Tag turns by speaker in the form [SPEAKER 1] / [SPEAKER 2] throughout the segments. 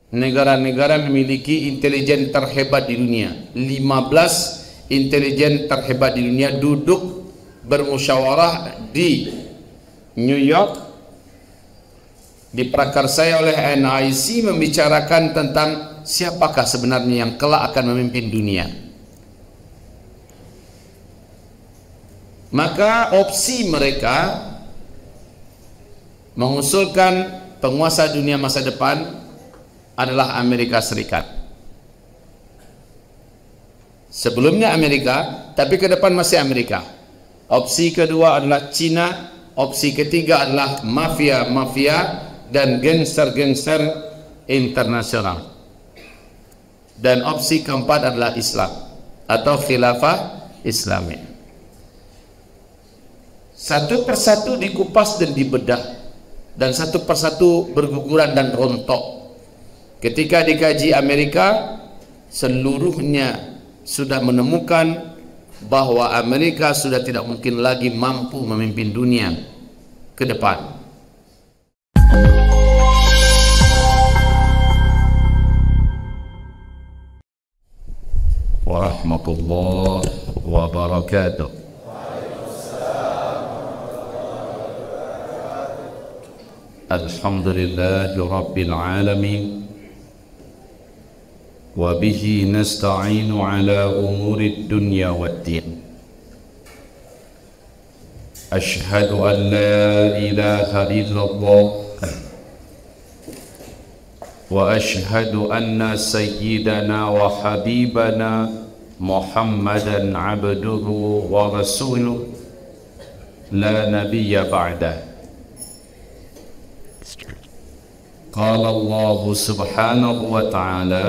[SPEAKER 1] negara-negara memiliki intelijen terhebat di dunia. 15 intelijen terhebat di dunia duduk bermusyawarah di New York, diprakarsai oleh NIC, membicarakan tentang siapakah sebenarnya yang kelak akan memimpin dunia. Maka opsi mereka mengusulkan penguasa dunia masa depan adalah Amerika Serikat. Sebelumnya Amerika, tapi ke depan masih Amerika. Opsi kedua adalah Cina, opsi ketiga adalah mafia-mafia dan gangster-gangster internasional, dan opsi keempat adalah Islam atau khilafah Islami. Satu persatu dikupas dan dibedah, dan satu persatu berguguran dan rontok. Ketika dikaji Amerika, seluruhnya sudah menemukan bahwa Amerika sudah tidak mungkin lagi mampu memimpin dunia ke depan. Warahmatullahi wabarakatuh. Alhamdulillahi rabbil alamin, wa bihi nasta'inu ala umuri dunya waddin. Ashhadu an la ilaha illallah wa ashhadu anna sayyidana wa habibana Muhammadan abduhu wa rasuluh la nabiyya ba'dah. Qala Allah subhanahu wa ta'ala,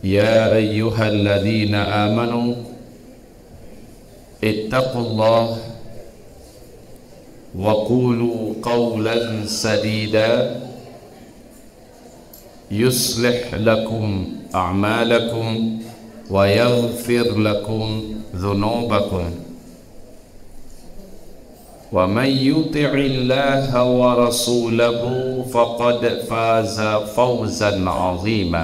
[SPEAKER 1] ya ayyuhalladzina amanu ittaqullah wa qulu qawlan sadida yuslih lakum a'malakum wa yaghfir lakum dhunubakum wa man yuti'illaha wa rasulahu faqad faza fawzan 'azima.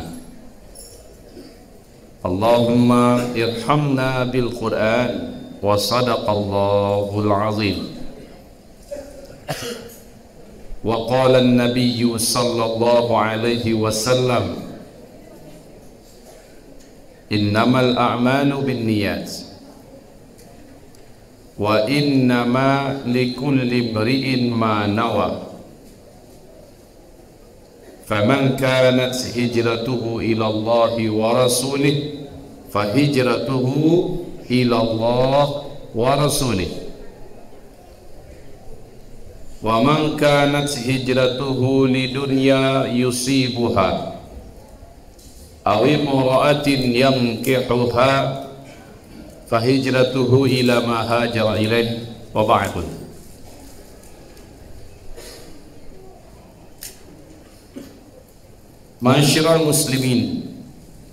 [SPEAKER 1] Allahumma irhamna bil Qur'an wa sadaqallahul 'azim. Wa qala an-nabiy sallallahu alaihi wasallam, innamal a'malu binniyat wa innama likulli imri'in ma nawa. Faman kanat hijratuhu ila Allah wa rasulih fa hijratuhu ila Allah wa rasulih, wa man kanat hijratuhu lidunya yusibuha aw imra'atin yankihuha fa hijratuhu ila ma hajara ilaih, wa ba'du. Ma'asyiral muslimin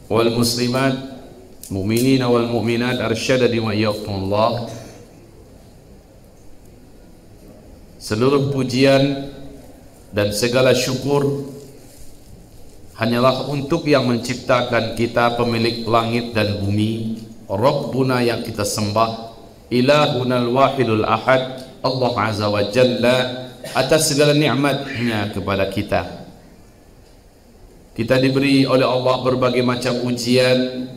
[SPEAKER 1] wal muslimat, mu'minin wal mu'minat, arsyadani wa iyyakumullah. Seluruh pujian dan segala syukur hanyalah untuk yang menciptakan kita, pemilik langit dan bumi, Rabbuna yang kita sembah, Ilahunal wahidul ahad, Allah azza wa jalla, atas segala nikmatnya kepada kita. Kita diberi oleh Allah berbagai macam ujian.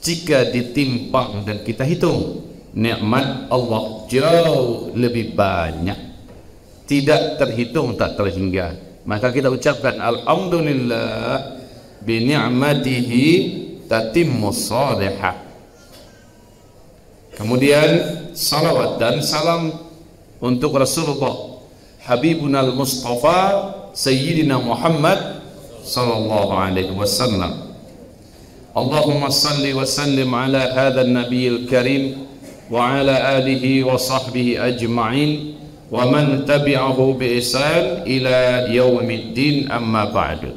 [SPEAKER 1] Jika ditimpang dan kita hitung, nikmat Allah jauh lebih banyak, tidak terhitung, tak terhingga. Maka kita ucapkan alhamdulillah bi ni'matihi tatimmus salihah. Kemudian salawat dan salam untuk Rasulullah Habibunal Mustafa Sayyidina Muhammad sallallahu alaihi wasallam. Allahumma salli wa sallim ala hadha an-nabiyil karim wa ala alihi wa sahbihi ajma'in wa man tabi'ahu bi ihsan ila yaumiddin, amma ba'du.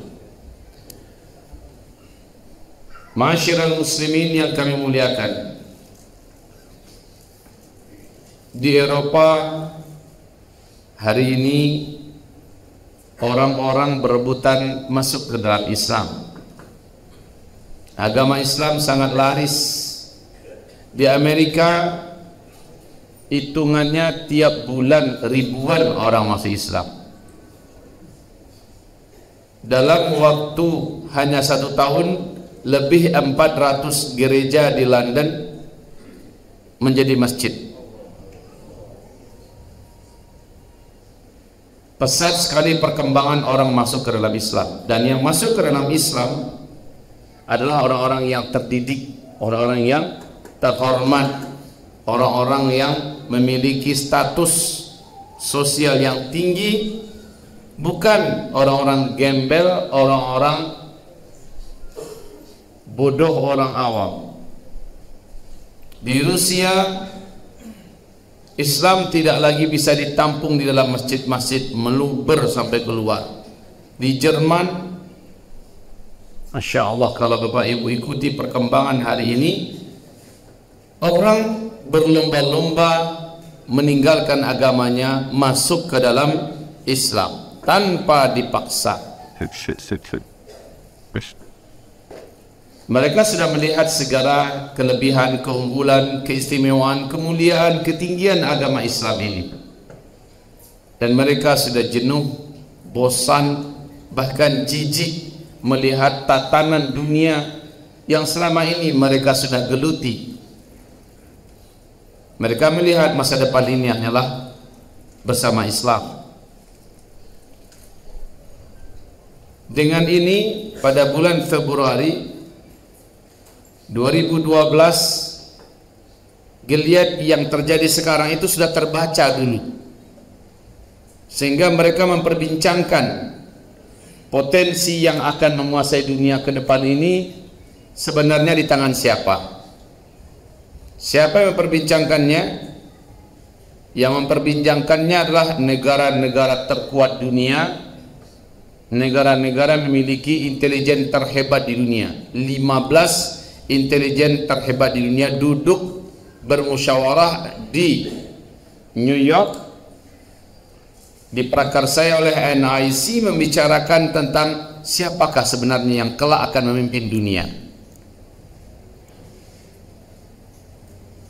[SPEAKER 1] Ma'asyiral muslimin yang kami muliakan, di Eropa hari ini orang-orang berebutan masuk ke dalam Islam. Agama Islam sangat laris. Di Amerika hitungannya tiap bulan ribuan orang masuk Islam. Dalam waktu hanya 1 tahun, lebih 400 gereja di London menjadi masjid. Pesat sekali perkembangan orang masuk ke dalam Islam. Dan yang masuk ke dalam Islam adalah orang-orang yang terdidik, orang-orang yang terhormat, orang-orang yang memiliki status sosial yang tinggi, bukan orang-orang gembel, orang-orang bodoh, orang awam. Di Rusia, Islam tidak lagi bisa ditampung di dalam masjid-masjid, meluber sampai keluar. Di Jerman, Masya Allah, kalau Bapak Ibu ikuti perkembangan hari ini, orang berlomba-lomba meninggalkan agamanya, masuk ke dalam Islam tanpa dipaksa. Mereka sudah melihat segala kelebihan, keunggulan, keistimewaan, kemuliaan, ketinggian agama Islam ini, dan mereka sudah jenuh, bosan, bahkan jijik melihat tatanan dunia yang selama ini mereka sudah geluti. Mereka melihat masa depan ini hanyalah bersama Islam. Dengan ini, pada bulan Februari 2012, geliat yang terjadi sekarang itu sudah terbaca dulu, sehingga mereka memperbincangkan potensi yang akan menguasai dunia ke depan ini sebenarnya di tangan siapa. Siapa yang memperbincangkannya? Yang memperbincangkannya adalah negara-negara terkuat dunia, negara-negara memiliki intelijen terhebat di dunia. 15 intelijen terhebat di dunia duduk bermusyawarah di New York, diprakarsai oleh NIC, membicarakan tentang siapakah sebenarnya yang kelak akan memimpin dunia.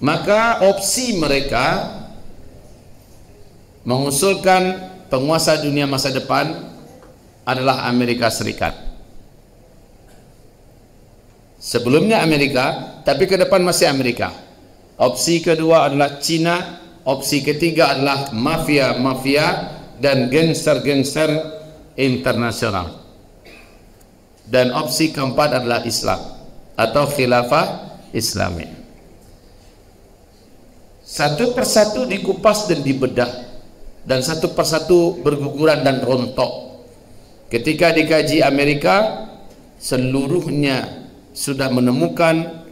[SPEAKER 1] Maka opsi mereka mengusulkan penguasa dunia masa depan adalah Amerika Serikat. Sebelumnya Amerika, tapi ke depan masih Amerika. Opsi kedua adalah Cina, opsi ketiga adalah mafia-mafia dan gangster-gangster internasional, dan opsi keempat adalah Islam atau khilafah Islami. Satu persatu dikupas dan dibedah, dan satu persatu berguguran dan rontok. Ketika dikaji Amerika, seluruhnya sudah menemukan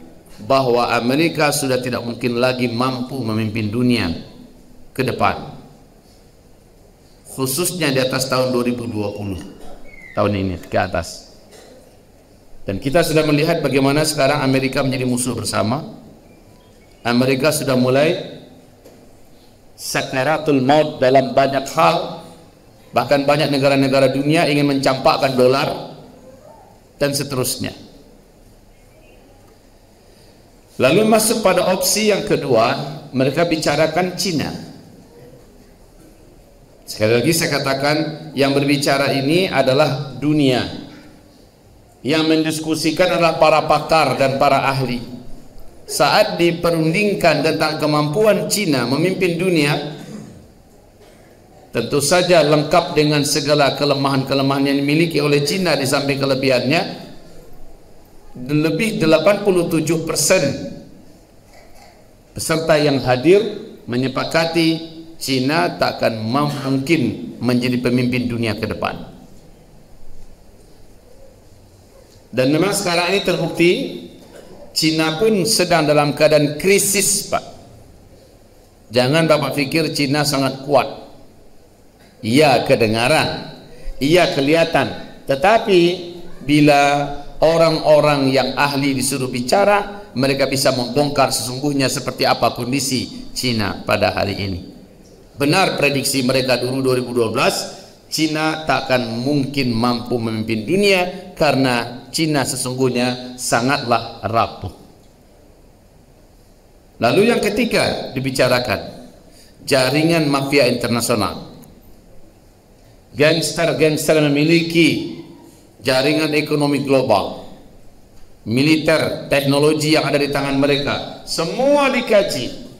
[SPEAKER 1] bahwa Amerika sudah tidak mungkin lagi mampu memimpin dunia ke depan, khususnya di atas tahun 2020, tahun ini ke atas. Dan kita sudah melihat bagaimana sekarang Amerika menjadi musuh bersama. Amerika sudah mulai sakaratul maut dalam banyak hal, bahkan banyak negara-negara dunia ingin mencampakkan dolar dan seterusnya. Lalu masuk pada opsi yang kedua, mereka bicarakan Cina. Sekali lagi saya katakan, yang berbicara ini adalah dunia, yang mendiskusikan adalah para pakar dan para ahli. Saat diperundingkan tentang kemampuan Cina memimpin dunia, tentu saja lengkap dengan segala kelemahan-kelemahan yang dimiliki oleh Cina, di samping kelebihannya, lebih 87% peserta yang hadir menyepakati Cina tak akan mungkin menjadi pemimpin dunia ke depan. Dan memang sekarang ini terbukti Cina pun sedang dalam keadaan krisis, Pak. Jangan Bapak pikir Cina sangat kuat. Iya kedengaran, iya kelihatan, tetapi bila orang-orang yang ahli disuruh bicara, mereka bisa membongkar sesungguhnya seperti apa kondisi Cina pada hari ini. Benar prediksi mereka dulu 2012, Cina tak akan mungkin mampu memimpin dunia karena Cina sesungguhnya sangatlah rapuh. Lalu yang ketiga dibicarakan jaringan mafia internasional. Gangster-gangster memiliki jaringan ekonomi global, militer, teknologi yang ada di tangan mereka, semua dikaji.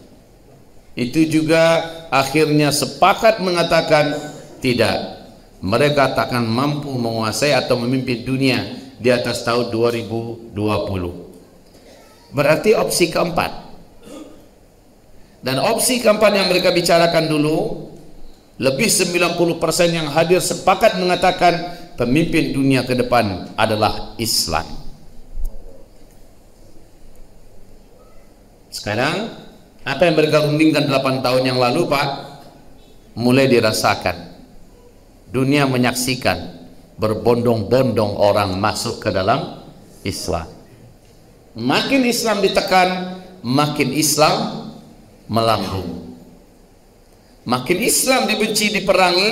[SPEAKER 1] Itu juga akhirnya sepakat mengatakan tidak, mereka tak akan mampu menguasai atau memimpin dunia di atas tahun 2020. Berarti opsi keempat. Dan opsi keempat yang mereka bicarakan dulu, lebih 90% yang hadir sepakat mengatakan pemimpin dunia ke depan adalah Islam. Sekarang apa yang mereka rundingkan 8 tahun yang lalu, Pak, mulai dirasakan. Dunia menyaksikan berbondong-bondong orang masuk ke dalam Islam. Makin Islam ditekan, makin Islam melambung. Makin Islam dibenci, diperangi,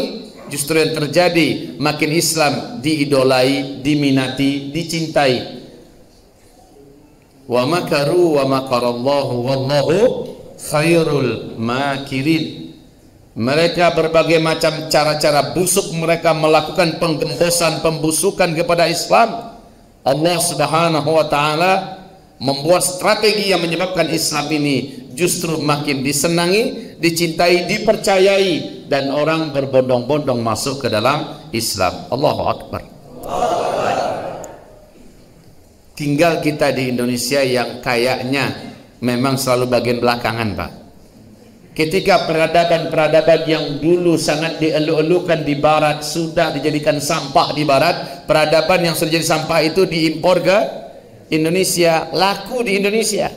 [SPEAKER 1] justru yang terjadi makin Islam diidolai, diminati, dicintai. Wa makaru wa makarallahu wallahu khairul makirin. Mereka berbagai macam cara-cara busuk mereka melakukan penggembosan, pembusukan kepada Islam. Allah Subhanahu wa taala membuat strategi yang menyebabkan Islam ini justru makin disenangi, dicintai, dipercayai, dan orang berbondong-bondong masuk ke dalam Islam. Allahu Akbar. Tinggal kita di Indonesia yang kayaknya memang selalu bagian belakangan, Pak. Ketika peradaban-peradaban yang dulu sangat dielu-elukan di barat sudah dijadikan sampah di barat, peradaban yang sudah jadi sampah itu diimpor ke Indonesia, laku di Indonesia.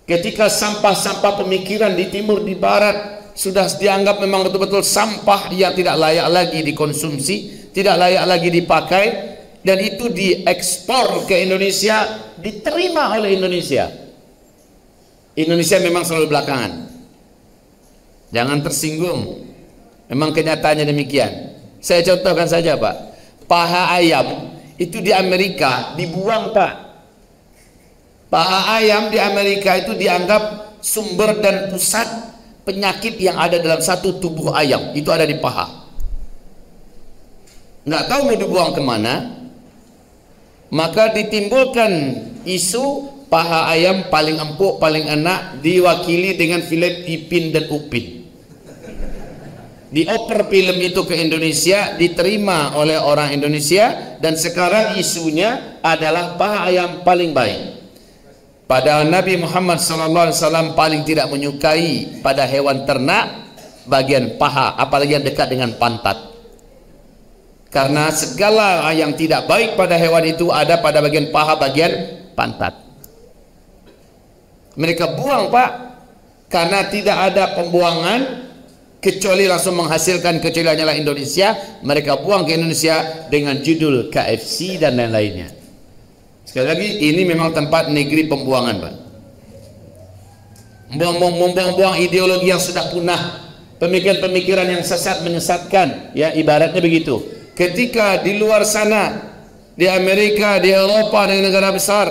[SPEAKER 1] Ketika sampah-sampah pemikiran di timur, di barat sudah dianggap memang betul-betul sampah yang tidak layak lagi dikonsumsi, tidak layak lagi dipakai, dan itu diekspor ke Indonesia, diterima oleh Indonesia. Indonesia memang selalu belakangan. Jangan tersinggung. Memang kenyataannya demikian. Saya contohkan saja, Pak. Paha ayam itu di Amerika dibuang, Pak. Paha ayam di Amerika itu dianggap sumber dan pusat penyakit yang ada dalam satu tubuh ayam. Itu ada di paha. Nggak tahu mau dibuang kemana. Maka ditimbulkan isu paha ayam paling empuk, paling enak, diwakili dengan filet ipin dan upin. Dioper film itu ke Indonesia, diterima oleh orang Indonesia, dan sekarang isunya adalah paha ayam paling baik. Padahal Nabi Muhammad SAW paling tidak menyukai pada hewan ternak bagian paha, apalagi yang dekat dengan pantat. Karena segala yang tidak baik pada hewan itu ada pada bagian paha, bagian pantat. Mereka buang, Pak, karena tidak ada pembuangan kecuali langsung menghasilkan, kecuali hanyalah Indonesia. Mereka buang ke Indonesia dengan judul KFC dan lain-lainnya. Sekali lagi, ini memang tempat negeri pembuangan, Pak. Membuang ideologi yang sudah punah, pemikiran-pemikiran yang sesat, menyesatkan, ya, ibaratnya begitu. Ketika di luar sana, di Amerika, di Eropa, di negara besar,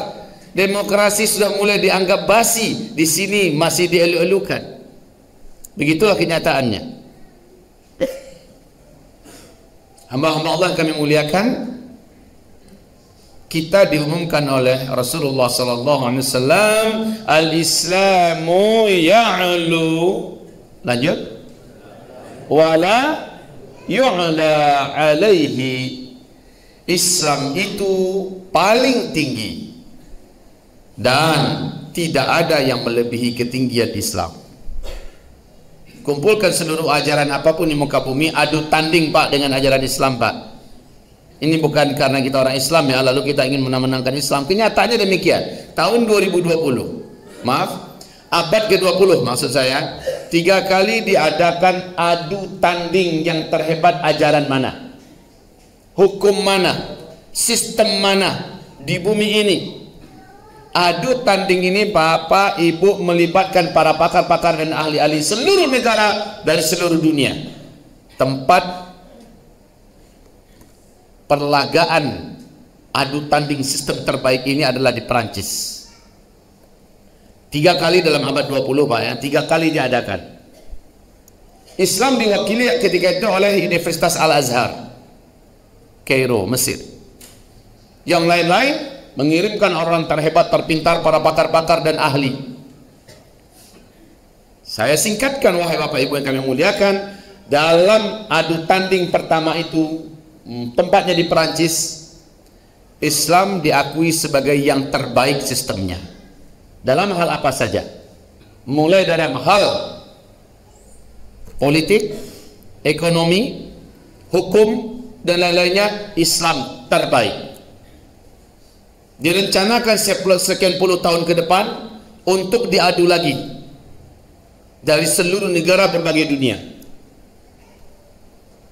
[SPEAKER 1] demokrasi sudah mulai dianggap basi, di sini masih dielu-elukan. Begitulah kenyataannya. Hamba-hamba Allah yang kami muliakan, kita diumumkan oleh Rasulullah sallallahu alaihi wasallam, al-Islamu ya'lu, lanjut, wala yu'la alaihi. Islam itu paling tinggi dan tidak ada yang melebihi ketinggian Islam. Kumpulkan seluruh ajaran apapun di muka bumi, adu tanding, Pak, dengan ajaran Islam, Pak. Ini bukan karena kita orang Islam, ya, lalu kita ingin menang-menangkan Islam. Kenyataannya demikian. Tahun 2020, maaf, abad ke-20 maksud saya, 3 kali diadakan adu tanding yang terhebat ajaran mana, hukum mana, sistem mana di bumi ini. Adu tanding ini, Bapak Ibu, melibatkan para pakar-pakar dan ahli-ahli seluruh negara dari seluruh dunia. tempat perlagaan adu tanding sistem terbaik ini adalah di Perancis. 3 kali dalam abad 20 Pak ya, 3 kali diadakan. Islam diwakili ketika itu oleh Universitas Al-Azhar, Kairo, Mesir. Yang lain-lain mengirimkan orang terhebat, terpintar, para pakar-pakar dan ahli. Saya singkatkan wahai Bapak Ibu yang kami muliakan, dalam adu tanding pertama itu, tempatnya di Perancis, Islam diakui sebagai yang terbaik sistemnya. Dalam hal apa saja? Mulai dari hal politik, ekonomi, hukum, dan lain-lainnya, Islam terbaik. Direncanakan sekian puluh tahun ke depan untuk diadu lagi dari seluruh negara berbagai dunia.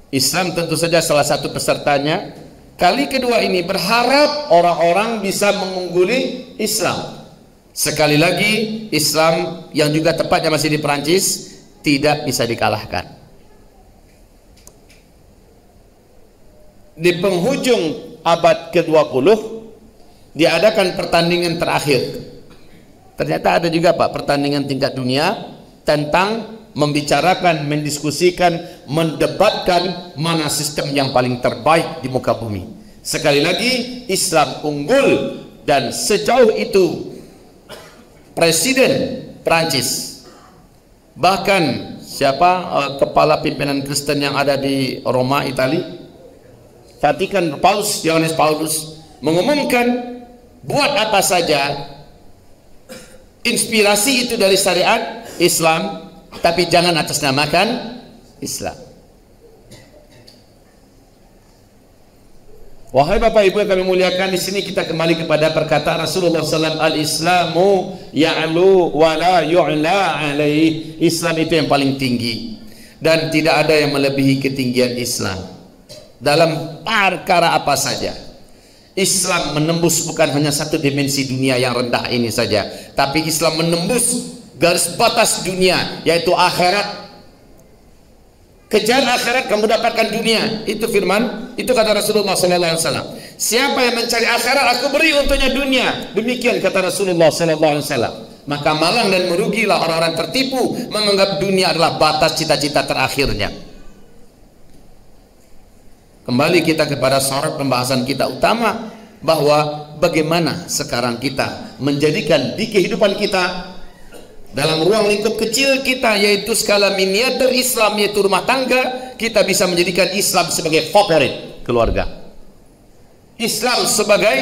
[SPEAKER 1] Islam tentu saja salah satu pesertanya. Kali kedua ini berharap orang-orang bisa mengungguli Islam. Sekali lagi, Islam yang juga tepatnya masih di Perancis tidak bisa dikalahkan. Di penghujung abad ke-20 diadakan pertandingan terakhir. Ternyata ada juga Pak pertandingan tingkat dunia tentang membicarakan, mendiskusikan, mendebatkan mana sistem yang paling terbaik di muka bumi. Sekali lagi, Islam unggul, dan sejauh itu Presiden Prancis, bahkan siapa kepala pimpinan Kristen yang ada di Roma, Italia, Vatikan, Paus Yohanes Paulus mengumumkan, buat apa saja, inspirasi itu dari syariat Islam, tapi jangan atasnamakan Islam. Wahai Bapak Ibu yang kami muliakan, di sini kita kembali kepada perkataan Rasulullah SAW, al-Islamu ya'lu wa la yu'la alaih. Islam itu yang paling tinggi dan tidak ada yang melebihi ketinggian Islam dalam perkara apa saja. Islam menembus bukan hanya satu dimensi dunia yang rendah ini saja, tapi Islam menembus garis batas dunia, yaitu akhirat. Kejar akhirat, kamu dapatkan dunia. Itu firman, itu kata Rasulullah SAW. Siapa yang mencari akhirat, aku beri untuknya dunia. Demikian kata Rasulullah SAW. Maka malang dan merugilah orang-orang tertipu menganggap dunia adalah batas cita-cita terakhirnya. Kembali kita kepada sorot pembahasan kita utama, bahwa bagaimana sekarang kita menjadikan di kehidupan kita, dalam ruang lingkup kecil kita, yaitu skala miniatur Islam, yaitu rumah tangga, kita bisa menjadikan Islam sebagai favorit keluarga, Islam sebagai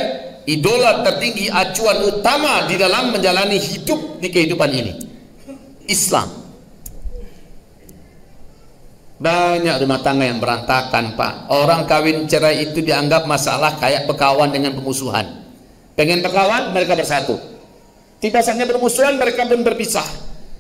[SPEAKER 1] idola tertinggi, acuan utama di dalam menjalani hidup di kehidupan ini. Islam. Banyak rumah tangga yang berantakan Pak. Orang kawin cerai itu dianggap masalah kayak berkawan dengan pemusuhan. Pengen berkawan, mereka bersatu. Tidak saja bermusuhan, mereka pun berpisah.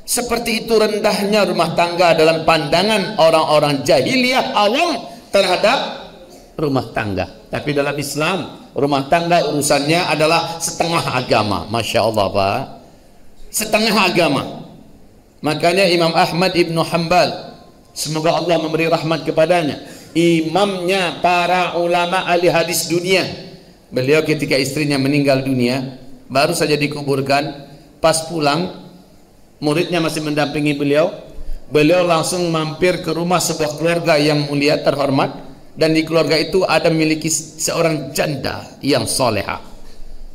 [SPEAKER 1] Seperti itu rendahnya rumah tangga dalam pandangan orang-orang jahiliyah awam terhadap rumah tangga. Tapi dalam Islam, rumah tangga urusannya adalah setengah agama. Masya Allah Pak, setengah agama. Makanya Imam Ahmad ibnu Hanbal, semoga Allah memberi rahmat kepadanya, imamnya para ulama ahli hadis dunia, beliau ketika istrinya meninggal dunia, baru saja dikuburkan, pas pulang muridnya masih mendampingi beliau, beliau langsung mampir ke rumah sebuah keluarga yang mulia terhormat, dan di keluarga itu ada memiliki seorang janda yang soleha.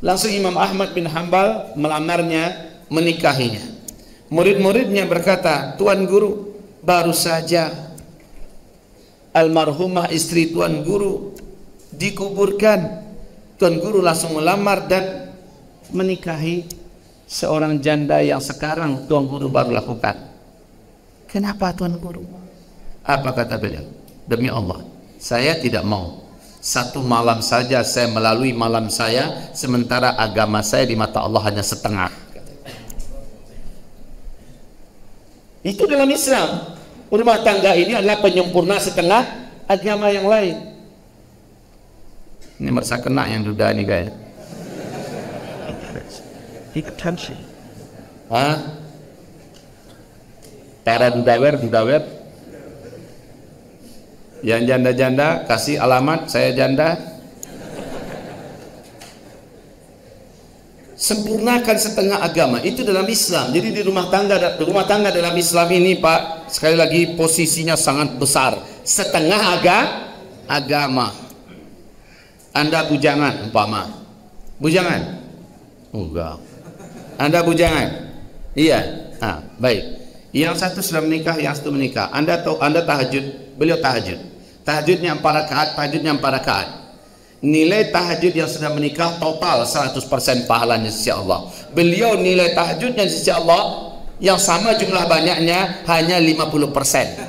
[SPEAKER 1] Langsung Imam Ahmad bin Hanbal melamarnya, menikahinya. Murid-muridnya berkata, Tuan Guru, baru saja almarhumah istri Tuan Guru dikuburkan, Tuan Guru langsung melamar dan menikahi seorang janda yang sekarang Tuan Guru baru lakukan. Kenapa Tuan Guru? Apa kata beliau? Demi Allah, saya tidak mau satu malam saja saya melalui malam saya, sementara agama saya di mata Allah hanya setengah. Itu dalam Islam. Rumah tangga ini adalah penyempurna setengah agama yang lain. Ini merasa kena yang duda ini guys.
[SPEAKER 2] Attention.
[SPEAKER 1] Hah? Tera dudawer. Yang janda-janda kasih alamat, saya janda. Sempurnakan setengah agama itu dalam Islam. Jadi di rumah tangga dalam Islam ini Pak, sekali lagi posisinya sangat besar. Setengah agama. Anda bujangan umpama. Bujangan? Enggak. Anda bujangan? Iya. Baik. Yang satu sudah menikah, yang satu menikah. Anda tahajud, beliau tahajud. Tahajudnya 4 rakaat, tahajudnya 4 rakaat. Nilai tahajud yang sudah menikah total 100% pahalanya sisi Allah. Beliau nilai tahajudnya sisi Allah yang sama jumlah banyaknya hanya 50%.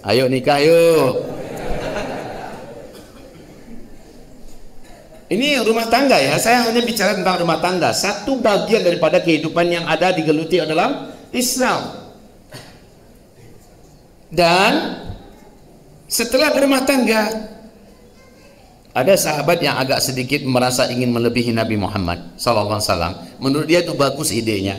[SPEAKER 1] Ayo nikah yuk. Ini rumah tangga ya, saya hanya bicara tentang rumah tangga. Satu bagian daripada kehidupan yang ada digeluti adalah Islam. Dan setelah berumah tangga, ada sahabat yang agak sedikit merasa ingin melebihi Nabi Muhammad SAW. Menurut dia itu bagus idenya.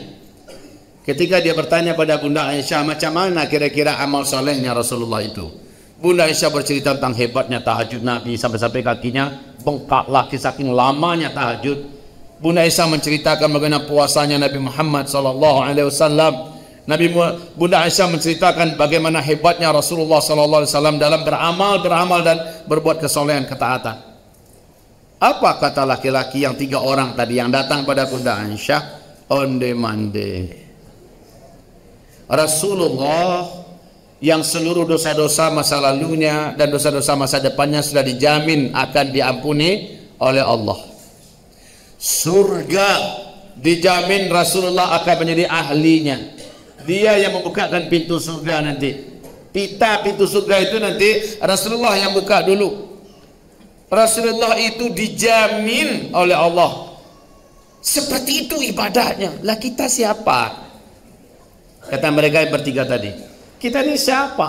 [SPEAKER 1] Ketika dia bertanya pada Bunda Aisyah, macam mana kira-kira amal solehnya Rasulullah itu? Bunda Aisyah bercerita tentang hebatnya tahajud Nabi, sampai-sampai kakinya bengkak lagi saking lamanya tahajud. Bunda Aisyah menceritakan bagaimana puasanya Nabi Muhammad SAW. Bunda Aisyah menceritakan bagaimana hebatnya Rasulullah SAW dalam beramal dan berbuat kesolehan, ketaatan. Apa kata laki-laki yang 3 orang tadi yang datang pada Bunda Aisyah? Onde-mande. Rasulullah yang seluruh dosa-dosa masa lalunya dan dosa-dosa masa depannya sudah dijamin akan diampuni oleh Allah. Surga dijamin Rasulullah akan menjadi ahlinya. Dia yang membukakan pintu surga nanti. Pita pintu surga itu nanti Rasulullah yang buka dulu. Rasulullah itu dijamin oleh Allah. Seperti itu ibadahnya. Lah kita siapa? Kata mereka yang bertiga tadi. Kita ini siapa?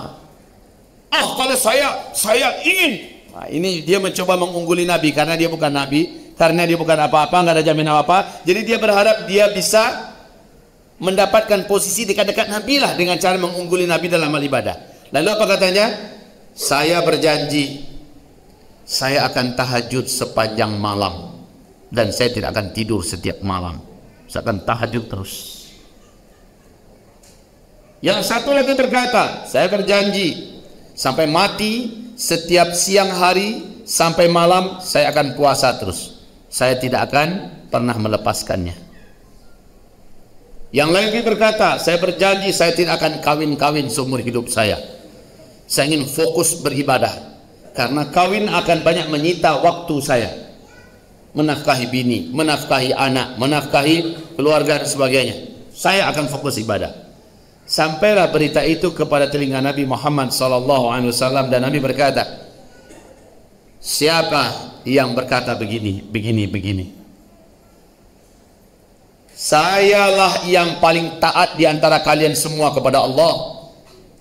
[SPEAKER 1] Kalau saya ingin. Nah, ini dia mencoba mengungguli Nabi karena dia bukan Nabi, karena dia bukan apa-apa, nggak ada jaminan apa. Jadi dia berharap dia bisa mendapatkan posisi dekat-dekat Nabi lah dengan cara mengungguli Nabi dalam hal ibadah. Lalu apa katanya? Saya berjanji saya akan tahajud sepanjang malam dan saya tidak akan tidur setiap malam. Saya akan tahajud terus. Yang satu lagi berkata, saya berjanji sampai mati setiap siang hari sampai malam saya akan puasa terus. Saya tidak akan pernah melepaskannya. Yang lagi berkata, saya berjanji saya tidak akan kawin-kawin seumur hidup saya. Saya ingin fokus beribadah karena kawin akan banyak menyita waktu saya. Menafkahi bini, menafkahi anak, menafkahi keluarga dan sebagainya. Saya akan fokus ibadah. Sampailah berita itu kepada telinga Nabi Muhammad SAW dan Nabi berkata, siapa yang berkata begini? Sayalah yang paling taat di antara kalian semua kepada Allah.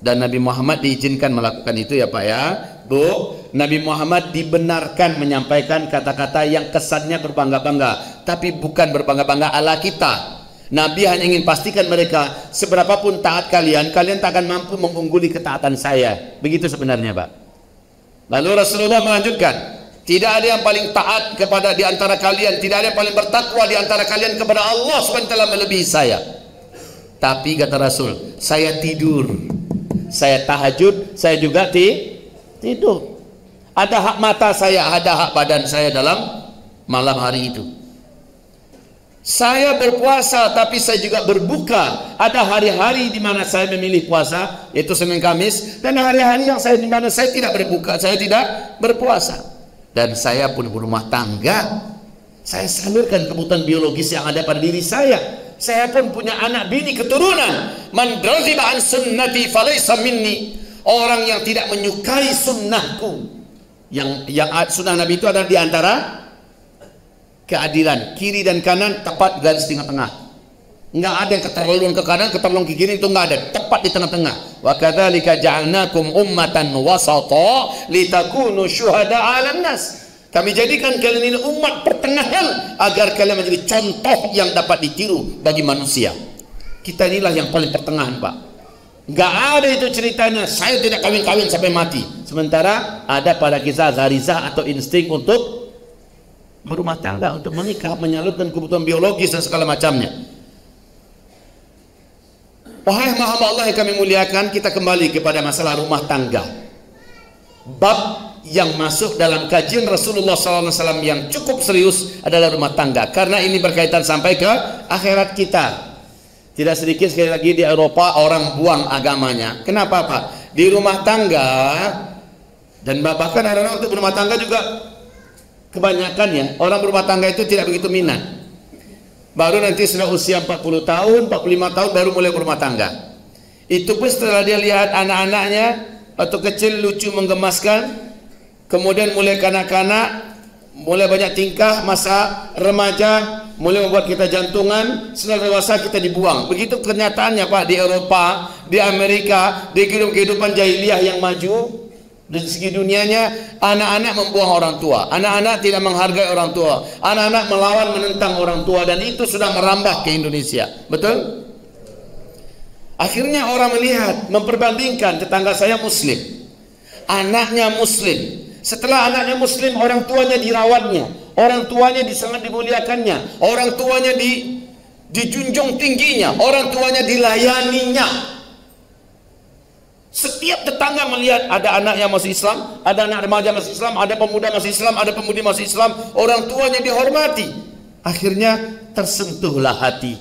[SPEAKER 1] Dan Nabi Muhammad diizinkan melakukan itu ya Pak ya. Bu, Nabi Muhammad dibenarkan menyampaikan kata-kata yang kesannya berbangga-bangga, tapi bukan berbangga-bangga ala kita. Nabi hanya ingin pastikan mereka, seberapapun taat kalian tak akan mampu mengungguli ketaatan saya. Begitu sebenarnya Pak. Lalu Rasulullah melanjutkan, tidak ada yang paling taat kepada di antara kalian, tidak ada yang paling bertakwa di antara kalian kepada Allah SWT melebihi saya. Tapi kata Rasul, saya tidur, saya tahajud, saya juga tidur. Ada hak mata saya, ada hak badan saya dalam malam hari itu. Saya berpuasa tapi saya juga berbuka. Ada hari-hari di mana saya memilih puasa, yaitu Senin Kamis, dan hari-hari yang di mana saya tidak berbuka, saya tidak berpuasa. Dan saya pun berumah tangga. Saya salurkan kebutuhan biologis yang ada pada diri saya. Saya pun punya anak bini keturunan. Man raziba an sunnati falaysa minni. Orang yang tidak menyukai sunnahku. Yang sunnah Nabi itu adalah di antara keadilan, kiri dan kanan tepat garis tengah-tengah. Enggak ada yang keterlaluan ke kanan, keterlaluan ke kiri, itu enggak ada, tepat di tengah-tengah. Wa kadzalika ja'alnakum ummatan wasata litakunu syuhada'a 'alan nas. Kami jadikan kalian ini umat pertengahan agar kalian menjadi contoh yang dapat ditiru bagi manusia. Kita inilah yang paling pertengahan, Pak. Nggak ada itu ceritanya saya tidak kawin-kawin sampai mati, sementara ada pada kita gharizah atau insting untuk berumah tangga, untuk menikah, menyalurkan kebutuhan biologis dan segala macamnya. Wahai hamba Allah yang kami muliakan, kita kembali kepada masalah rumah tangga. Bab yang masuk dalam kajian Rasulullah SAW yang cukup serius adalah rumah tangga, karena ini berkaitan sampai ke akhirat kita. Tidak sedikit sekali lagi di Eropa orang buang agamanya. Kenapa, Pak? Di rumah tangga, dan bahkan ada untuk rumah tangga juga kebanyakannya orang berumah tangga itu tidak begitu minat. Baru nanti sudah usia 40 tahun, 45 tahun baru mulai berumah tangga. Itu pun setelah dia lihat anak-anaknya atau kecil lucu menggemaskan, kemudian mulai kanak-kanak, mulai banyak tingkah, masa remaja mulai membuat kita jantungan, setelah dewasa kita dibuang. Begitu kenyataannya, Pak, di Eropa, di Amerika, di kehidupan jahiliyah yang maju. Dari segi dunianya, anak-anak membuang orang tua, anak-anak tidak menghargai orang tua, anak-anak melawan menentang orang tua, dan itu sudah merambah ke Indonesia. Betul? Akhirnya orang melihat, memperbandingkan, tetangga saya Muslim, anaknya Muslim. Setelah anaknya Muslim, orang tuanya dirawatnya, orang tuanya sangat dimuliakannya, orang tuanya dijunjung tingginya, orang tuanya dilayaninya. Setiap tetangga melihat ada anak yang masih Islam, ada anak remaja masih Islam, ada pemuda masih Islam, ada pemudi masih Islam, orang tuanya dihormati. Akhirnya tersentuhlah hati.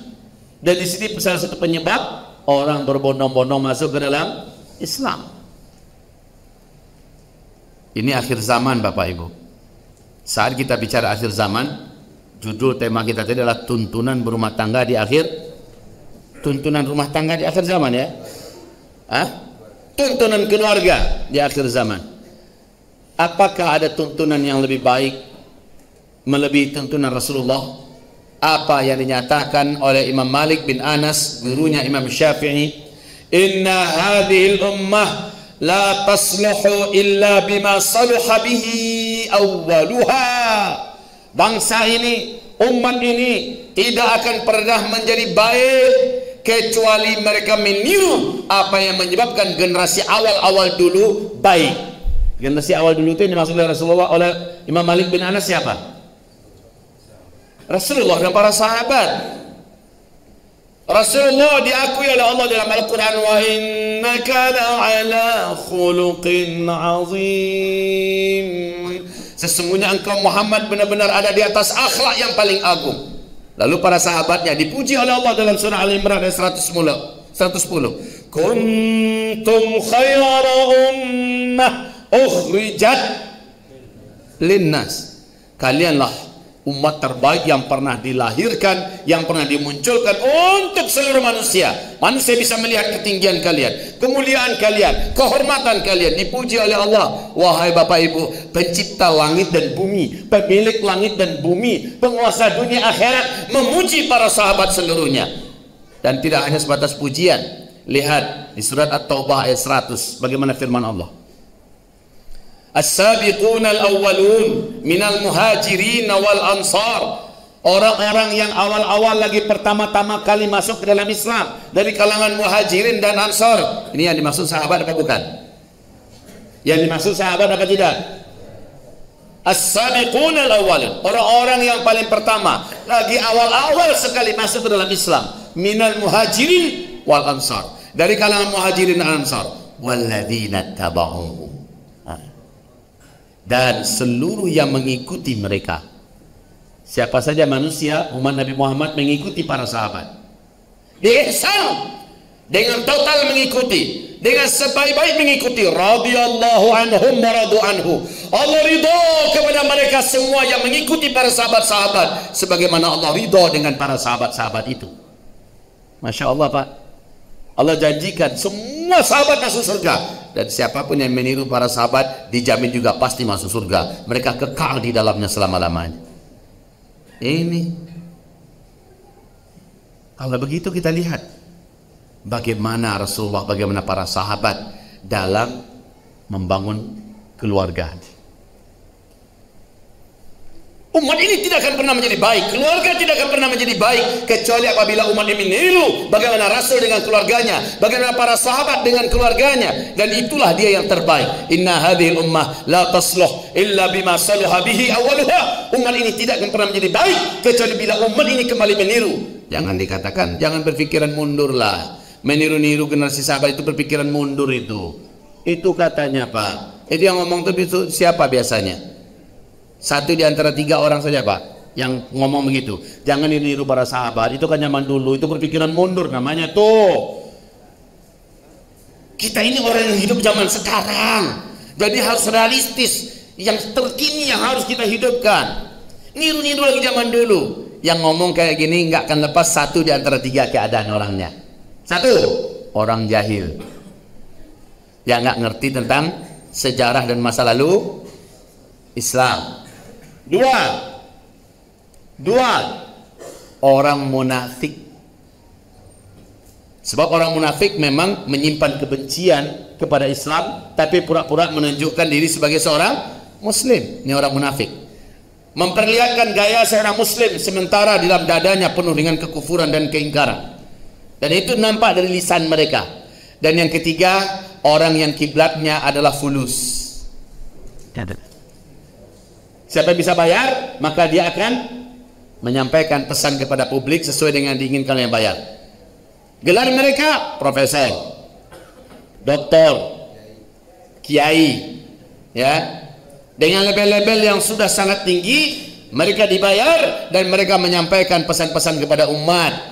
[SPEAKER 1] Dan di sini salah satu penyebab orang berbondong-bondong masuk ke dalam Islam. Ini akhir zaman, Bapak Ibu. Saat kita bicara akhir zaman, judul tema kita tadi adalah tuntunan berumah tangga di akhir. Tuntunan rumah tangga di akhir zaman, ya. Tuntunan keluarga di akhir zaman. Apakah ada tuntunan yang lebih baik melebihi tuntunan Rasulullah? Apa yang dinyatakan oleh Imam Malik bin Anas, gurunya Imam Syafi'i, inna hadhil ummah la tasluhu illa bima saluha bihi awwaluha. Bangsa ini, umat ini tidak akan pernah menjadi baik kecuali mereka meniru apa yang menyebabkan generasi awal-awal dulu baik. Generasi awal dulu itu yang dimaksud oleh Rasulullah, oleh Imam Malik bin Anas siapa? Rasulullah dan para sahabat. Rasulullah diakui oleh Allah dalam Al-Quran, wa innaka la'ala khuluqin azim. Sesungguhnya engkau Muhammad benar-benar ada di atas akhlak yang paling agung. Lalu para sahabatnya dipuji oleh Allah dalam surah Al-Imran ayat 110. Kuntum khayra ummah ukhrijat linnas. Kalianlah umat terbaik yang pernah dilahirkan, yang pernah dimunculkan untuk seluruh manusia. Manusia bisa melihat ketinggian kalian, kemuliaan kalian, kehormatan kalian, dipuji oleh Allah. Wahai Bapak Ibu, pencipta langit dan bumi, pemilik langit dan bumi, penguasa dunia akhirat, memuji para sahabat seluruhnya. Dan tidak hanya sebatas pujian. Lihat di surat At-Taubah ayat 100 bagaimana firman Allah. As-sabiquna al-awwalun minal muhajirin wal ansar. Orang-orang yang awal-awal lagi pertama-tama kali masuk ke dalam Islam dari kalangan muhajirin dan ansar. Ini yang dimaksud sahabat apa bukan? Yang dimaksud sahabat apa tidak? As-sabiquna al-awwalun, orang-orang yang paling pertama lagi awal-awal sekali masuk ke dalam Islam, minal muhajirin wal ansar, dari kalangan muhajirin dan ansar, walladzina tabauhum, dan seluruh yang mengikuti mereka. Siapa saja manusia umat Nabi Muhammad mengikuti para sahabat ihsan, dengan total mengikuti, dengan sebaik-baik mengikuti. Radhiyallahu anhum wa radu anhu, Allah ridha kepada mereka semua yang mengikuti para sahabat-sahabat sebagaimana Allah ridha dengan para sahabat-sahabat itu. Masya Allah, Pak. Allah janjikan semua sahabat masuk surga, dan siapapun yang meniru para sahabat dijamin juga pasti masuk surga. Mereka kekal di dalamnya selama-lamanya. Ini kalau begitu kita lihat bagaimana Rasulullah, bagaimana para sahabat dalam membangun keluarga. Umat ini tidak akan pernah menjadi baik, keluarga tidak akan pernah menjadi baik kecuali apabila umat ini meniru bagaimana Rasul dengan keluarganya, bagaimana para sahabat dengan keluarganya, dan itulah dia yang terbaik. Inna hadhil ummah la tasluh illa bima salaha bihi awwaluha. Umat ini tidak akan pernah menjadi baik kecuali bila umat ini kembali meniru. Jangan dikatakan, jangan berpikiran mundur lah. Meniru-niru generasi sahabat itu berpikiran mundur itu. Itu katanya Pak. Itu yang ngomong itu siapa biasanya? Satu di antara 3 orang saja Pak yang ngomong begitu. Jangan niru para sahabat, itu kan zaman dulu, itu berpikiran mundur namanya tuh. Kita ini orang yang hidup zaman sekarang, jadi harus realistis. Yang terkini yang harus kita hidupkan. Niru-niru lagi zaman dulu. Yang ngomong kayak gini nggak akan lepas satu di antara 3 keadaan orangnya. Satu, orang jahil yang nggak ngerti tentang sejarah dan masa lalu Islam. Dua, orang munafik. Sebab orang munafik memang menyimpan kebencian kepada Islam, tapi pura-pura menunjukkan diri sebagai seorang Muslim. Ini orang munafik. Memperlihatkan gaya seorang Muslim sementara di dalam dadanya penuh dengan kekufuran dan keingkaran. Dan itu nampak dari lisan mereka. Dan yang ketiga, orang yang kiblatnya adalah fulus. Siapa yang bisa bayar, maka dia akan menyampaikan pesan kepada publik sesuai dengan diinginkan yang bayar. Gelar mereka profesor, doktor, kiai, ya, dengan label-label yang sudah sangat tinggi. Mereka dibayar dan mereka menyampaikan pesan-pesan kepada umat.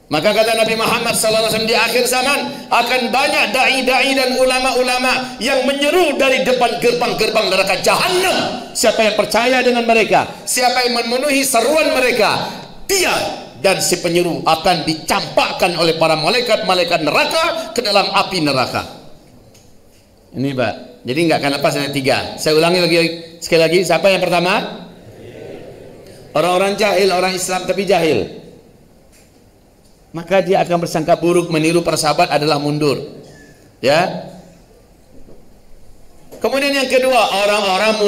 [SPEAKER 1] Maka kata Nabi Muhammad SAW, di akhir zaman akan banyak da'i-da'i dan ulama-ulama yang menyeru dari depan gerbang-gerbang neraka Jahannam. Siapa yang percaya dengan mereka, siapa yang memenuhi seruan mereka, dia dan si penyeru akan dicampakkan oleh para malaikat-malaikat neraka ke dalam api neraka. Ini Pak, jadi nggak akan lepas dari 3. Saya ulangi lagi sekali lagi. Siapa yang pertama? Orang-orang jahil, orang Islam tapi jahil. Maka dia akan bersangka buruk, meniru para sahabat adalah mundur. Ya. Kemudian yang kedua, orang-orang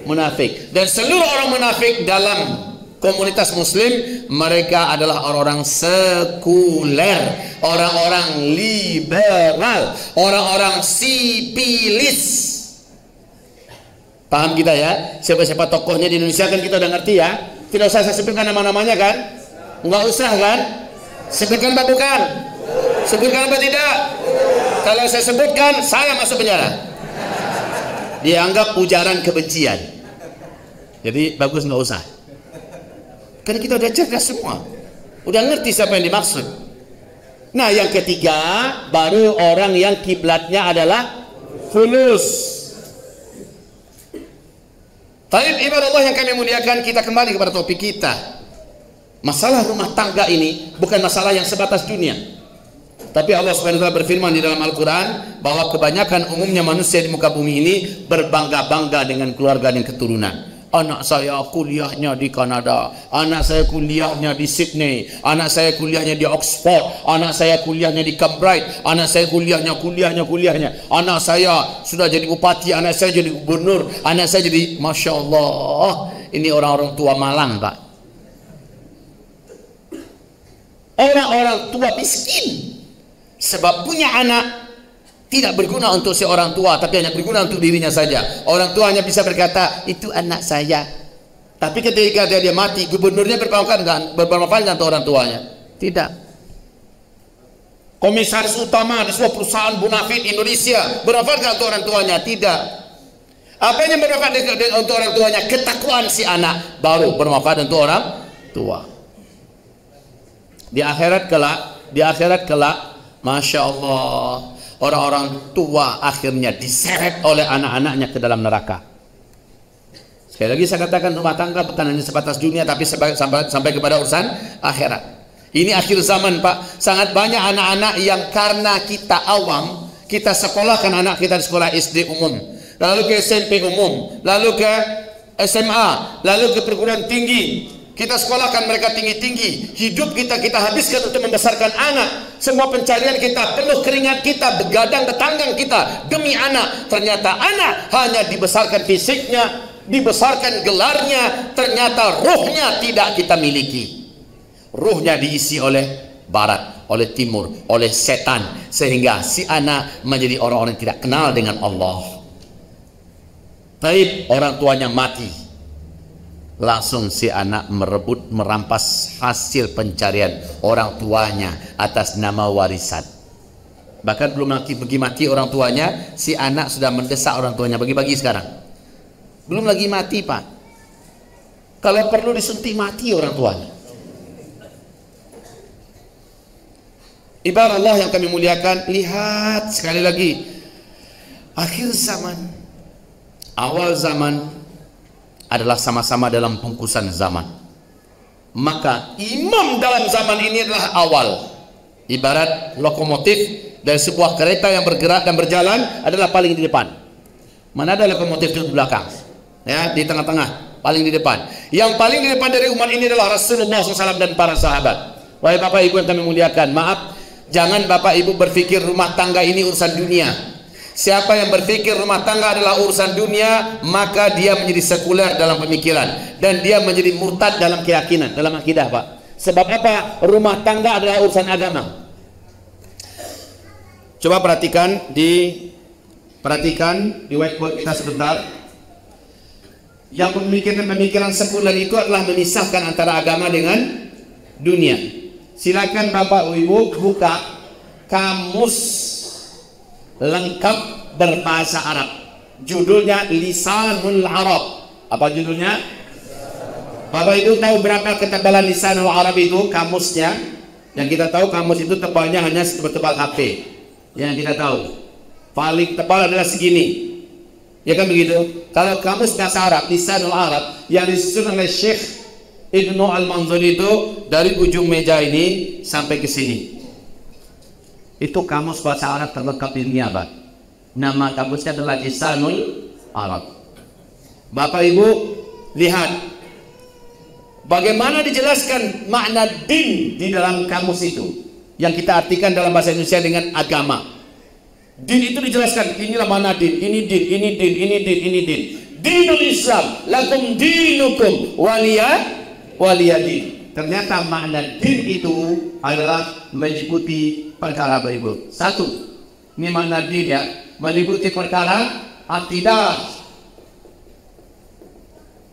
[SPEAKER 1] munafik. Dan seluruh orang munafik dalam komunitas muslim, mereka adalah orang-orang sekuler, orang-orang liberal, orang-orang sipilis. Paham kita ya? Siapa-siapa tokohnya di Indonesia kan kita udah ngerti ya. Tidak usah saya sebutkan nama-namanya kan? Enggak usah kan? Sebutkan Pak bukan? Sebutkan apa tidak? Kalau saya sebutkan, saya masuk penjara. Dianggap ujaran kebencian. Jadi bagus nggak usah. Kan kita udah cerdas semua, udah ngerti siapa yang dimaksud. Nah yang ketiga, baru orang yang kiblatnya adalah fulus. Taib ibadah Allah yang kami muliakan, kita kembali kepada topik kita. Masalah rumah tangga ini bukan masalah yang sebatas dunia. Tapi Allah SWT berfirman di dalam Al-Quran bahwa kebanyakan umumnya manusia di muka bumi ini berbangga-bangga dengan keluarga dan keturunan. Anak saya kuliahnya di Kanada, anak saya kuliahnya di Sydney, anak saya kuliahnya di Oxford, anak saya kuliahnya di Cambridge, anak saya kuliahnya, anak saya sudah jadi bupati, anak saya jadi gubernur, anak saya jadi, Masya Allah, ini orang-orang tua Malang Pak. Orang-orang tua miskin, sebab punya anak tidak berguna untuk seorang tua, tapi hanya berguna untuk dirinya saja. Orang tua hanya bisa berkata, itu anak saya. Tapi ketika dia mati, gubernurnya bermanfaat untuk orang tuanya? Tidak. Komisaris utama di sebuah perusahaan bonafit Indonesia bermanfaat untuk orang tuanya? Tidak. Apa yang bermanfaat untuk orang tuanya? Ketakwaan si anak baru bermanfaat untuk orang tua. Di akhirat kelak, Masya Allah, orang-orang tua akhirnya diseret oleh anak-anaknya ke dalam neraka. Sekali lagi saya katakan, rumah tangga bukan hanya sebatas dunia, tapi sampai kepada urusan akhirat. Ini akhir zaman Pak. Sangat banyak anak-anak yang karena kita awam, kita sekolahkan anak kita di sekolah SD umum, lalu ke SMP umum, lalu ke SMA, lalu ke perguruan tinggi. Kita sekolahkan mereka tinggi-tinggi. Hidup kita habiskan untuk membesarkan anak. Semua pencarian kita, penuh keringat kita, begadang tetanggang kita demi anak. Ternyata anak hanya dibesarkan fisiknya, dibesarkan gelarnya, ternyata ruhnya tidak kita miliki. Ruhnya diisi oleh barat, oleh timur, oleh setan, sehingga si anak menjadi orang-orang yang tidak kenal dengan Allah. Taib, orang tuanya mati, langsung si anak merampas hasil pencarian orang tuanya atas nama warisan. Bahkan belum lagi pergi mati orang tuanya, si anak sudah mendesak orang tuanya, bagi-bagi sekarang. Belum lagi mati, Pak. Kalau perlu disuntik mati orang tuanya. Ibarat Allah yang kami muliakan, lihat sekali lagi, akhir zaman, awal zaman adalah sama-sama dalam pungkusan zaman. Maka imam dalam zaman ini adalah awal. Ibarat lokomotif dari sebuah kereta yang bergerak dan berjalan adalah paling di depan. Mana ada lokomotif di belakang? Ya, di tengah-tengah, paling di depan. Yang paling di depan dari umat ini adalah Rasulullah SAW dan para sahabat. Wahai Bapak Ibu yang kami muliakan, maaf, jangan Bapak Ibu berpikir rumah tangga ini urusan dunia. Siapa yang berpikir rumah tangga adalah urusan dunia, maka dia menjadi sekuler dalam pemikiran dan dia menjadi murtad dalam keyakinan, dalam akidah, Pak. Sebab apa? Rumah tangga adalah urusan agama. Coba perhatikan di whiteboard kita sebentar. Yang pemikiran sekuler itu adalah memisahkan antara agama dengan dunia. Silakan Bapak Ibu buka kamus lengkap berbahasa Arab. Judulnya Lisanul Arab. Apa judulnya? Bapak Ibu tahu berapa ketebalan Lisanul Arab itu kamusnya? Yang kita tahu kamus itu tebalnya hanya setebal HP. Yang kita tahu paling tebal adalah segini, ya kan begitu. Kalau kamus bahasa Arab, Lisanul Arab yang disusun oleh Syekh Ibnu Al-Manzuri itu dari ujung meja ini sampai ke sini, itu kamus bahasa Arab terlengkap di dunia, Pak. Nama kamusnya adalah Lisanul Arab. Bapak Ibu lihat bagaimana dijelaskan makna din di dalam kamus itu, yang kita artikan dalam bahasa Indonesia dengan agama. Din itu dijelaskan, inilah mana din, ini din, ini din, ini din, ini din. Dinul Islam, lakum dinukum waliya din. Ternyata makna din itu adalah meliputi perkara, Bapak Ibu. Satu, ini makna din ya, meliputi perkara akidah,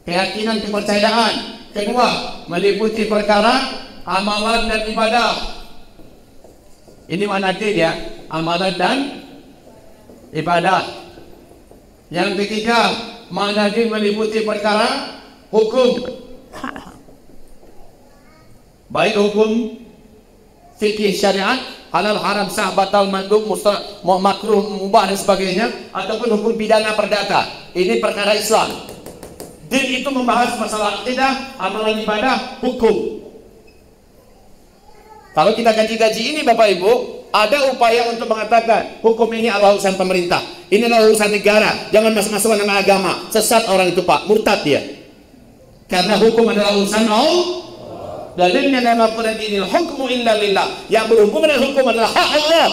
[SPEAKER 1] keyakinan, kepercayaan. Kedua, meliputi perkara amalan dan ibadah. Ini makna din ya, amalan dan ibadah. Yang ketiga, makna din meliputi perkara hukum, baik hukum fikih syariat, halal haram sah batal mandub makruh mubah dan sebagainya, ataupun hukum pidana perdata. Ini perkara Islam. Din itu membahas masalah akidah, amalan ibadah, hukum. Kalau kita gaji-gaji ini Bapak Ibu, ada upaya untuk mengatakan hukum ini adalah urusan pemerintah, ini adalah urusan negara, jangan masuk-masuk dengan agama. Sesat orang itu, Pak, murtad dia. Karena hukum adalah urusan Allah. Dalilnya dalam Al-Quran, ini hukmu illa lillah. Yang berhubungan dengan hukum adalah hak Allah.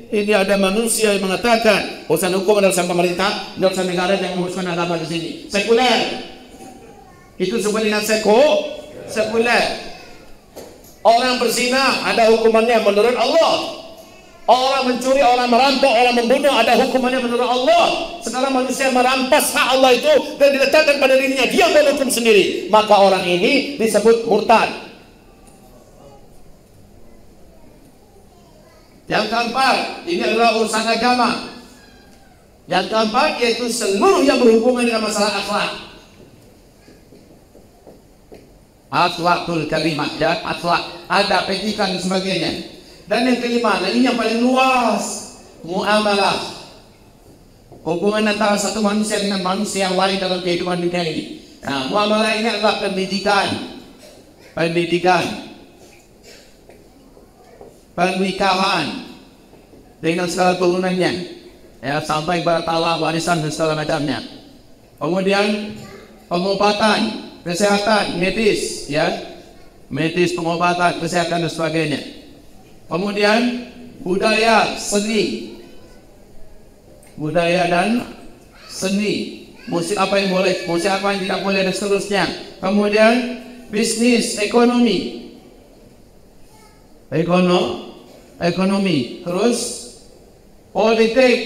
[SPEAKER 1] Ini ada manusia yang mengatakan urusan hukum adalah urusan pemerintah, ini urusan negara, jangan menguruskan agama di sini. Sekuler. Itu sebuah dengan sekuler. Orang berzina ada hukumannya menurut Allah. Orang mencuri, orang merampok, orang membunuh ada hukumannya menurut Allah. Sekarang manusia merampas hak Allah itu dan diletakkan pada dirinya, dia berhukum sendiri. Maka orang ini disebut murtad. Yang keempat, ini adalah urusan agama. Yang keempat yaitu seluruh yang berhubungan dengan masalah akhlak. Akhlakul kalimat dan akhlak, adab, etika dan sebagainya. Dan yang kelima, nah ini yang paling luas, muamalah, hubungan antara satu manusia dengan manusia yang lain dalam kehidupan dunia ini. Nah, muamalah ini adalah pendidikan, pernikahan dengan segala turunannya, ya, sampai bertalak, warisan dan segala macamnya. Kemudian pengobatan, kesehatan, medis, ya, medis, pengobatan, kesehatan dan sebagainya. Kemudian budaya, seni, budaya dan seni, musik apa yang boleh, musik apa yang tidak boleh, dan seterusnya. Kemudian bisnis, ekonomi, terus politik.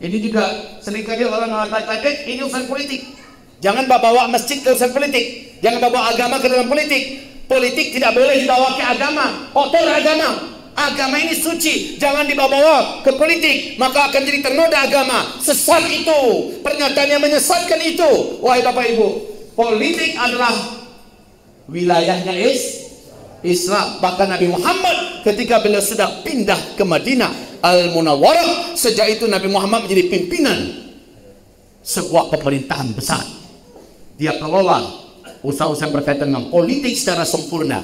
[SPEAKER 1] Ini juga seringkali orang mengatakan ini urusan politik. Jangan bawa masjid ke urusan politik, jangan bawa agama ke dalam politik. Politik tidak boleh dibawa ke agama, kotor agama. Agama ini suci, jangan dibawa ke politik, maka akan jadi ternoda agama. Sesat itu, pernyataan yang menyesatkan itu. Wahai Bapak Ibu, politik adalah wilayahnya Islam. Bahkan Nabi Muhammad ketika beliau sudah pindah ke Madinah Al-Munawwarah, sejak itu Nabi Muhammad menjadi pimpinan sebuah pemerintahan besar. Dia kelola usaha-usaha berkaitan dengan politik secara sempurna,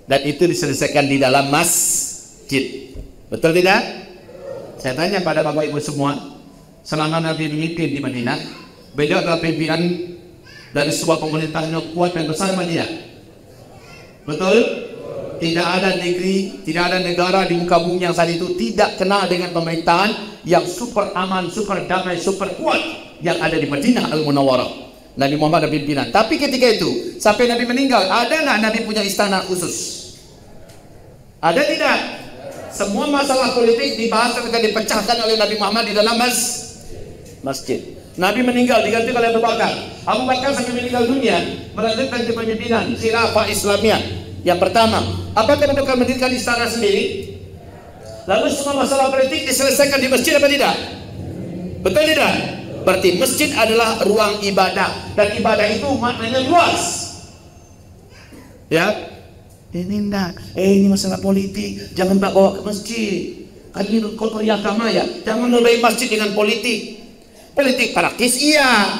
[SPEAKER 1] dan itu diselesaikan di dalam masjid. Betul tidak? Saya tanya pada Bapak Ibu semua, selama Nabi memimpin di Madinah, beliau adalah pimpinan dari sebuah pemerintahan yang kuat dan besar Madinah. Betul? Tidak ada negeri, tidak ada negara di muka bumi yang saat itu tidak kenal dengan pemerintahan yang super aman, super damai, super kuat yang ada di Madinah Al-Munawwarah. Nabi Muhammad ada pimpinan. Tapi ketika itu, sampai Nabi meninggal, ada nggak Nabi punya istana khusus? Ada tidak? Semua masalah politik dibahas ketika dipecahkan oleh Nabi Muhammad di dalam masjid. Nabi meninggal diganti oleh Abu Bakar. Abu Bakar sampai meninggal dunia melanjutkan kepemimpinan khilafah Islamiyah. Yang pertama, apakah Abu Bakar mendirikan istana sendiri? Lalu semua masalah politik diselesaikan di masjid apa tidak? Betul tidak? Berarti masjid adalah ruang ibadah, dan ibadah itu maknanya luas. Ya, ini masalah politik, jangan bawa ke masjid. Kan ini kotori agama ya. Jangan nulai masjid dengan politik. Politik praktis iya,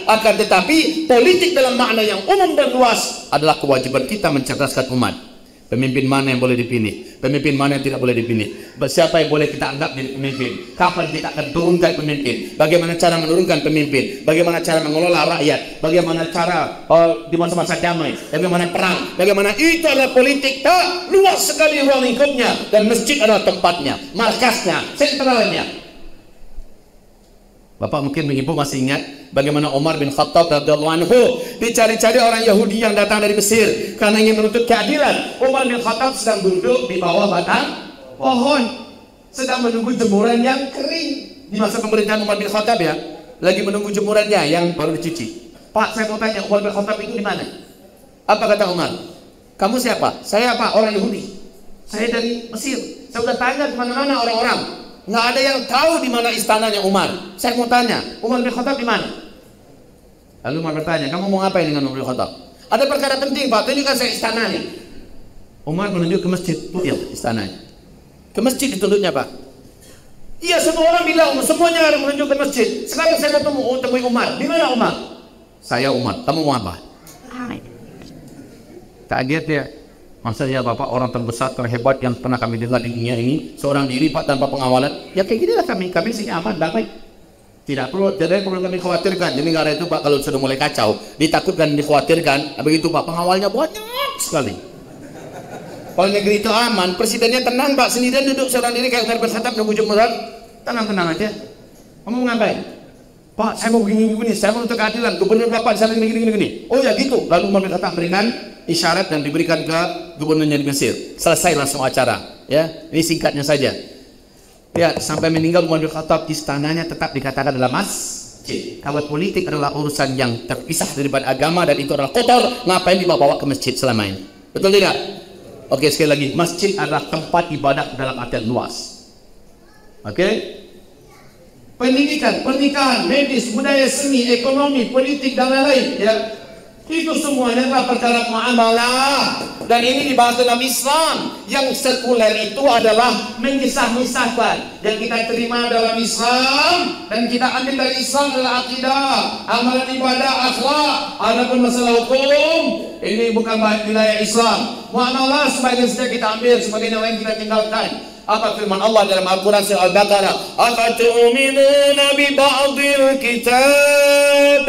[SPEAKER 1] akan tetapi politik dalam makna yang umum dan luas adalah kewajiban kita mencerdaskan umat. Pemimpin mana yang boleh dipilih, pemimpin mana yang tidak boleh dipilih, siapa yang boleh kita anggap jadi pemimpin, kapan kita akan turunkan pemimpin, bagaimana cara menurunkan pemimpin, bagaimana cara mengelola rakyat, bagaimana cara di masa-masa damai, bagaimana perang, bagaimana itu adalah politik. Tak luas sekali ruang lingkupnya, dan masjid adalah tempatnya, markasnya, sentralnya. Bapak mungkin ibu masih ingat bagaimana Umar bin Khattab radhiyallahu anhu dicari-cari orang Yahudi yang datang dari Mesir karena ingin menuntut keadilan. Umar bin Khattab sedang duduk di bawah batang pohon, sedang menunggu jemuran yang kering. Di masa pemerintahan Umar bin Khattab ya, lagi menunggu jemurannya yang baru dicuci. Pak, saya mau tanya, Umar bin Khattab itu di mana? Apa kata Umar? Kamu siapa? Saya apa? Orang Yahudi. Saya dari Mesir. Saya sudah tanya kemana-mana orang-orang, nggak ada yang tahu di mana istananya Umar. Saya mau tanya, Umar bin Khattab di mana? Lalu Umar bertanya, kamu mau ngapain dengan Umar bin Khattab? Ada perkara penting Pak, tunjukkan saya istananya. Umar menunjuk ke masjid, ya istananya. Ke masjid ditunjuknya Pak. Iya, semua orang bilang, semuanya harus menunjuk ke masjid. Sekarang saya mau temui Umar. Di mana Umar? Saya Umar. Kamu mau apa? Kaget dia. Maksudnya Bapak orang terbesar, terhebat yang pernah kami dengar di dunia ini, seorang diri Pak tanpa pengawalan. Ya kayak gini lah kami sini aman, damai. Tidak perlu kami khawatirkan. Jadi negara itu Pak kalau sudah mulai kacau, ditakutkan, dikhawatirkan. Begitu Pak, pengawalnya banyak sekali. Kalau negeri itu aman, presidennya tenang Pak, sendirian duduk seorang diri kayak Umar bin Khattab nunggu jemuran, tenang aja. Kamu mau ngapain? Pak, saya mau begini, saya mau untuk keadilan. Gubernur Bapak saya begini. Oh ya gitu. Lalu Umar bin Khattab berikan isyarat dan diberikan ke gubernurnya di Mesir. Selesai langsung acara. Ya, ini singkatnya saja. Ya, sampai meninggal Umar bin Khattab, istananya tetap dikatakan adalah masjid. Kalau politik adalah urusan yang terpisah daripada agama dan itu adalah kotor, ngapain dibawa ke masjid selama ini? Betul tidak? Oke, sekali lagi, masjid adalah tempat ibadah dalam artian luas. Oke? Pendidikan, pernikahan, medis, budaya, seni, ekonomi, politik dan lain-lain, ya. Itu semuanya adalah perkara muamalah, dan ini dibahas dalam Islam. Yang sekuler itu adalah mengisah-misahkan yang kita terima dalam Islam dan kita ambil dari Islam adalah akidah, amalan ibadah, akhlak. Adapun masalah hukum ini bukan wilayah Islam. Muamalah sebagian saja kita ambil, sebagian lain kita tinggalkan. Apa firman Allah dalam Al-Quran surah Al-Baqarah? Afatu'minuna bi ba'dil kitab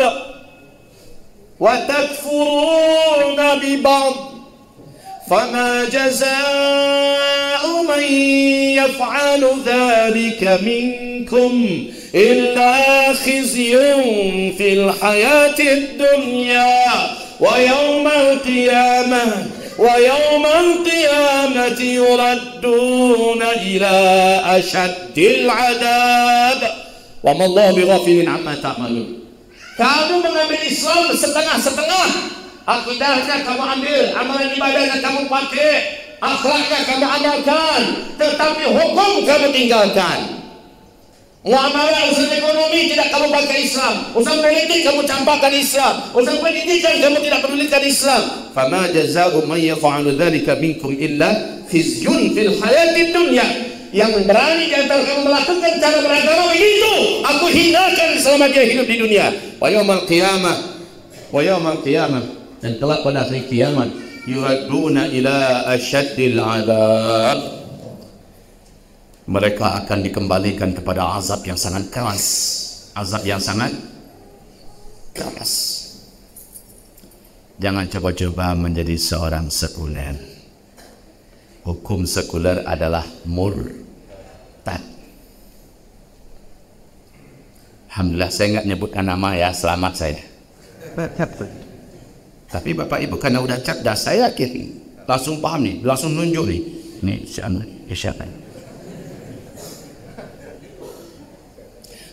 [SPEAKER 1] wa takfuruna bi ba'd fama jazaa'u man yaf'alu dhalika minkum إلا خزي في الحياة الدنيا ويوم القيامة يردون إلى أشد العذاب وما الله بغافل عما تعملون. Kamu mengambil Islam setengah-setengah. Akidahnya kamu ambil, amalan ibadahnya kamu pakai, akhlaknya kamu amalkan, tetapi hukum kamu tinggalkan. Muamalah urusan ekonomi tidak kamu pakai Islam, urusan politik kamu campakkan Islam, urusan pendidikan kamu tidak pedulikan Islam. Fama jazaa'u man yaf'alu dzalika minkum illa khizyun fil hayatid dunya. Yang berani di antara kamu melakukan cara beragama begitu, aku hinakan selama dia hidup di dunia. Wa yaumal qiyamah dan kelak pada hari kiamat yuraduna ila asyaddil adzab. Mereka akan dikembalikan kepada azab yang sangat keras. Azab yang sangat keras. Jangan coba-coba menjadi seorang sekuler. Hukum sekuler adalah murtad. Alhamdulillah saya nggak nyebutkan nama ya, selamat saya. Tapi Bapak Ibu karena udah cerdas, saya yakin langsung paham nih, langsung nunjuk nih. Nih siapa?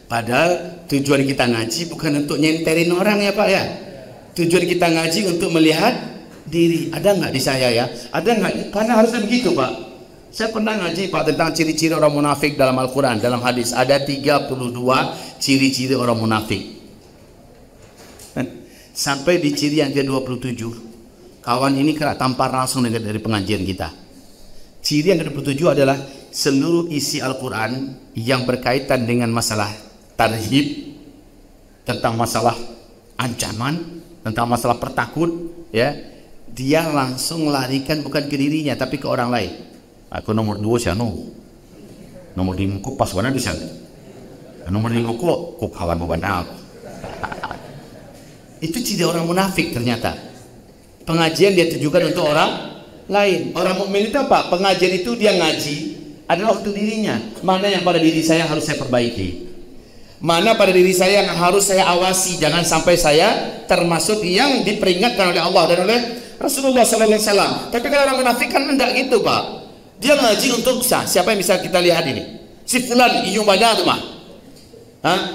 [SPEAKER 1] Padahal tujuan kita ngaji bukan untuk nyenterin orang ya Pak ya. Tujuan kita ngaji untuk melihat diri. Ada nggak di saya ya? Ada nggak? Karena harusnya begitu Pak. Saya pernah ngaji Pak tentang ciri-ciri orang munafik dalam Al-Quran. Dalam hadis ada 32 ciri-ciri orang munafik. Sampai di ciri yang ke-27. Kawan ini kena tampar langsung dari pengajian kita. Ciri yang ke-27 adalah seluruh isi Al-Quran yang berkaitan dengan masalah tarhib, tentang masalah ancaman, tentang masalah pertakut, ya, dia langsung larikan bukan ke dirinya tapi ke orang lain. Aku nomor 2 siapa? Nomor 5 kok pas mana bisa? Nomor 5 kok kawan bebanal. Itu ciri orang munafik ternyata. Pengajian dia tujukan untuk orang lain. Orang mukmin itu apa? Pengajian itu dia ngaji adalah untuk dirinya. Mana yang pada diri saya harus saya perbaiki? Mana pada diri saya yang harus saya awasi, jangan sampai saya termasuk yang diperingatkan oleh Allah dan oleh Rasulullah SAW. Tapi kalau orang munafik kan enggak gitu Pak. Dia ngaji untuk siapa yang bisa kita lihat ini? Si fulan iyung banyak tuh mah.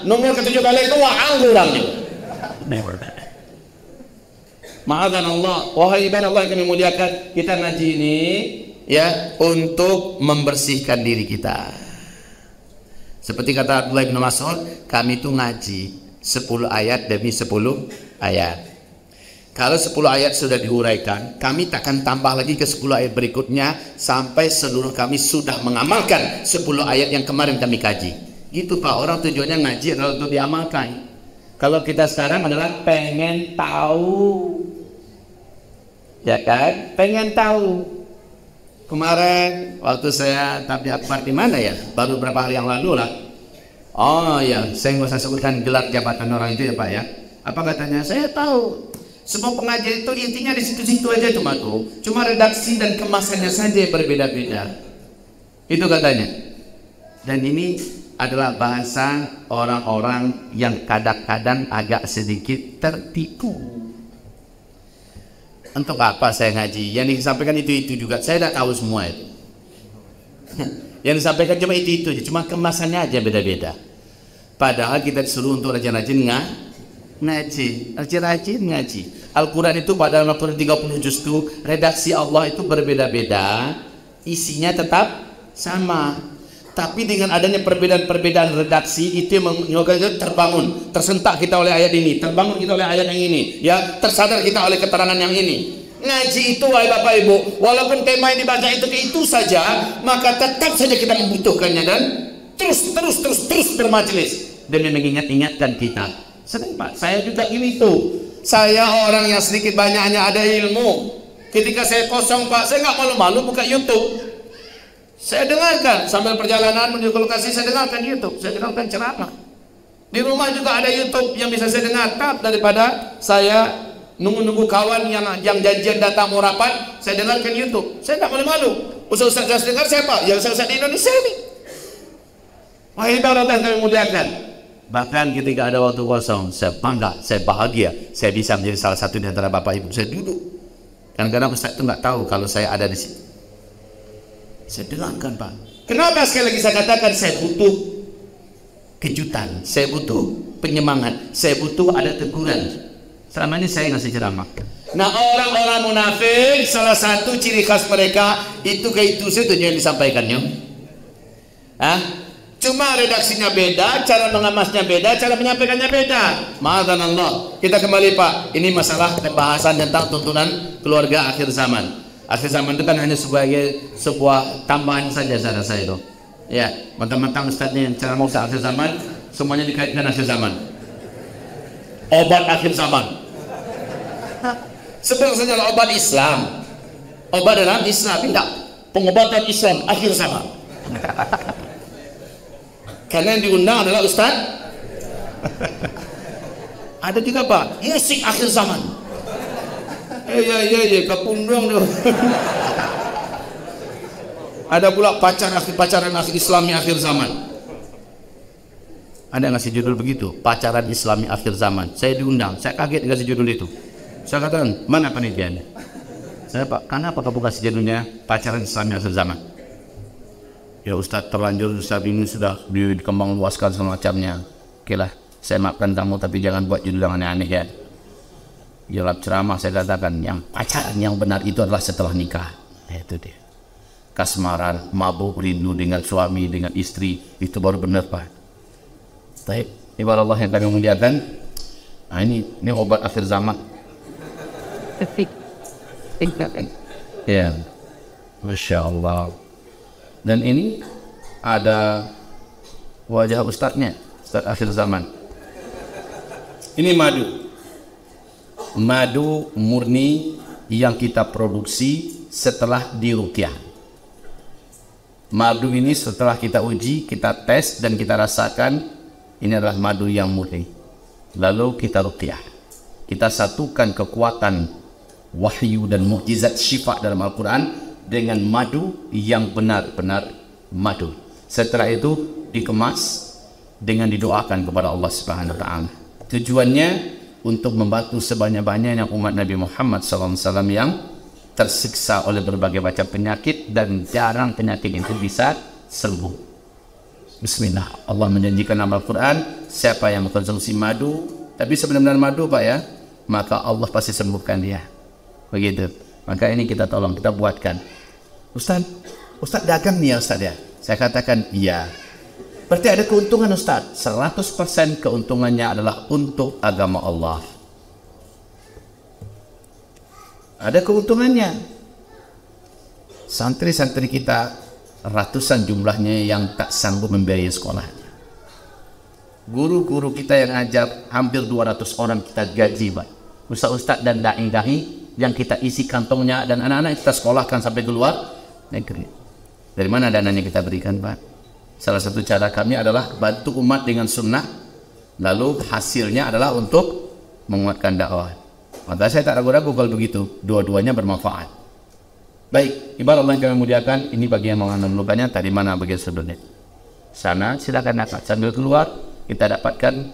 [SPEAKER 1] Nomor ke-7 kali itu wa'ang orangnya. Never. Ma'adzan Allah, wahai ibadah Allah yang kami muliakan, kita ngaji ini ya untuk membersihkan diri kita. Seperti kata Abdullah bin Mas'ud, kami itu ngaji 10 ayat demi 10 ayat. Kalau 10 ayat sudah diuraikan, kami takkan tambah lagi ke 10 ayat berikutnya sampai seluruh kami sudah mengamalkan 10 ayat yang kemarin kami kaji. Gitu Pak, orang tujuannya ngaji adalah untuk diamalkan. Kalau kita sekarang adalah pengen tahu, ya kan? Pengen tahu. Kemarin waktu saya tabligh akbar di mana ya? Baru beberapa hari yang lalu lah. Oh ya, saya nggak usah sebutkan gelar jabatan orang itu ya Pak ya. Apa katanya? Saya tahu. Semua pengajian itu intinya di situ-situ aja cuma tuh. Cuma redaksi dan kemasannya saja yang berbeda-beda. Itu katanya. Dan ini adalah bahasa orang-orang yang kadang-kadang agak sedikit tertipu. Untuk apa saya ngaji? Yang disampaikan itu juga. Saya tidak tahu semua itu. Yang disampaikan cuma itu aja. Cuma kemasannya aja beda-beda. Padahal kita disuruh untuk rajin-rajin ngaji. Rajin-rajin ngaji. Al-Quran itu pada Al-Quran 30 juz itu redaksi Allah itu berbeda-beda. Isinya tetap sama. Tapi dengan adanya perbedaan-perbedaan redaksi itu menyebabkan terbangun, tersentak kita oleh ayat ini, terbangun kita oleh ayat yang ini, ya, tersadar kita oleh keterangan yang ini. Ngaji itu wahai Bapak Ibu, walaupun tema yang dibaca itu saja, maka tetap saja kita membutuhkannya dan terus bermajelis demi mengingat-ingatkan kita. Sering Pak, saya juga ini tuh. Saya orang yang sedikit banyaknya ada ilmu. Ketika saya kosong Pak, saya nggak malu-malu buka YouTube. Saya dengarkan sambil perjalanan menuju ke lokasi, saya dengarkan YouTube, saya dengarkan ceramah. Di rumah juga ada YouTube yang bisa saya dengar, daripada saya nunggu kawan yang janjian datang mau rapat, saya dengarkan YouTube. Saya tidak malu-malu. Ustaz-ustaz dengar siapa? Yang ustaz di Indonesia ini. Wahai para yang kami muliakan, Bahkan ketika ada waktu kosong, saya bangga, saya bahagia, saya bisa menjadi salah satu di antara bapak ibu. Saya duduk. Kadang-kadang Ustaz itu nggak tahu kalau saya ada di sini. Saya dengarkan Pak. Kenapa sekali lagi saya katakan saya butuh kejutan, saya butuh penyemangat, saya butuh ada teguran. Selama ini saya ngasih ceramah. Nah, orang-orang munafik salah satu ciri khas mereka itu yang disampaikannya. Cuma redaksinya beda, cara mengemasnya beda, cara menyampaikannya beda. Ma'adzanallah. Kita kembali Pak, ini masalah pembahasan tentang tuntunan keluarga akhir zaman. Akhir zaman itu kan hanya sebagai sebuah tambahan saja saya rasa itu. Ya, mentang-mentang Ustaznya yang ceramah Ustaz akhir zaman, semuanya dikaitkan akhir zaman. Obat akhir zaman. Sebenarnya obat Islam. Obat dalam Islam, tidak. Pengobatan Islam akhir zaman. Karena yang diundang adalah Ustaz. Ada juga Pak, musik akhir zaman. Iya, kepundung tuh. Ada pula pacaran akhir Islami akhir zaman. Ada ngasih judul begitu, pacaran Islami akhir zaman. Saya diundang, saya kaget ngasih judul itu. Saya katakan, mana panitianya? Saya Pak, kenapa kamu kasih judulnya pacaran Islami akhir zaman? Ya Ustadz, terlanjur Ustadz ini sudah dikembang luaskan semacamnya. Oke lah, saya maafkan kamu, tapi jangan buat judul yang aneh-aneh ya. Dalam ceramah saya katakan yang pacaran yang benar itu adalah setelah nikah. Itu dia. Kasmaran, mabuk, rindu dengan suami, dengan istri, itu baru benar Pak. Baik, ibarat Allah yang kami muliakan. Nah, ini obat akhir zaman. Ya, Masya Allah. Dan ini ada wajah ustadznya, Ustadz akhir zaman. Ini madu murni yang kita produksi setelah diruqyah. Madu ini setelah kita uji, kita tes dan kita rasakan ini adalah madu yang murni. Lalu kita ruqyah. Kita satukan kekuatan wahyu dan mukjizat syifa dalam Al-Quran dengan madu yang benar-benar madu. Setelah itu dikemas dengan didoakan kepada Allah Subhanahu wa taala. Tujuannya untuk membantu sebanyak-banyaknya umat Nabi Muhammad SAW yang tersiksa oleh berbagai macam penyakit dan jarang penyakit itu bisa sembuh. Bismillah. Allah menjanjikan dalam Al-Quran, siapa yang mengkonsumsi madu, tapi sebenarnya madu Pak ya, maka Allah pasti sembuhkan dia. Begitu. Maka ini kita tolong, kita buatkan. Ustaz dagang nih ya Ustaz ya? Saya katakan iya. Berarti ada keuntungan Ustaz. 100% keuntungannya adalah untuk agama Allah. Ada keuntungannya. Santri-santri kita ratusan jumlahnya yang tak sanggup membiayai sekolah. Guru-guru kita yang ajar hampir 200 orang kita gaji Pak. Ustaz-ustaz dan da'i-da'i yang kita isi kantongnya dan anak-anak kita sekolahkan sampai keluar negeri. Dari mana dananya kita berikan Pak? Salah satu cara kami adalah bantu umat dengan sunnah, lalu hasilnya adalah untuk menguatkan dakwah. Maka saya tak ragu-ragu kalau begitu, dua-duanya bermanfaat. Baik, ibarat Allah yang kami muliakan, ini bagi yang menganaloganya tadi mana bagian sebelumnya. Sana silakan dapat sambil keluar kita dapatkan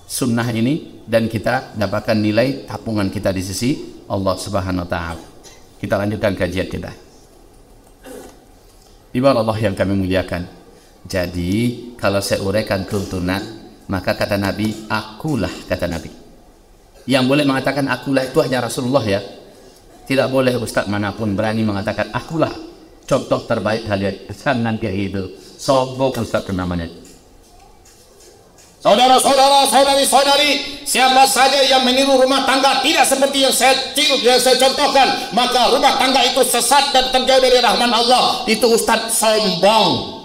[SPEAKER 1] sunnah ini dan kita dapatkan nilai tabungan kita di sisi Allah Subhanahu wa taala. Kita lanjutkan kajian kita. Ibarat Allah yang kami muliakan. Jadi, kalau saya uraikan tuntunan, maka kata Nabi, akulah kata Nabi. Yang boleh mengatakan akulah itu hanya Rasulullah ya. Tidak boleh ustaz manapun berani mengatakan akulah. Contoh terbaik kalian nanti itu. Sombong ustaz namanya. Saudara-saudara, saudari-saudari, siapa saja yang meniru rumah tangga tidak seperti yang saya contohkan, maka rumah tangga itu sesat dan terjauh dari rahman Allah. Itu ustaz sombong.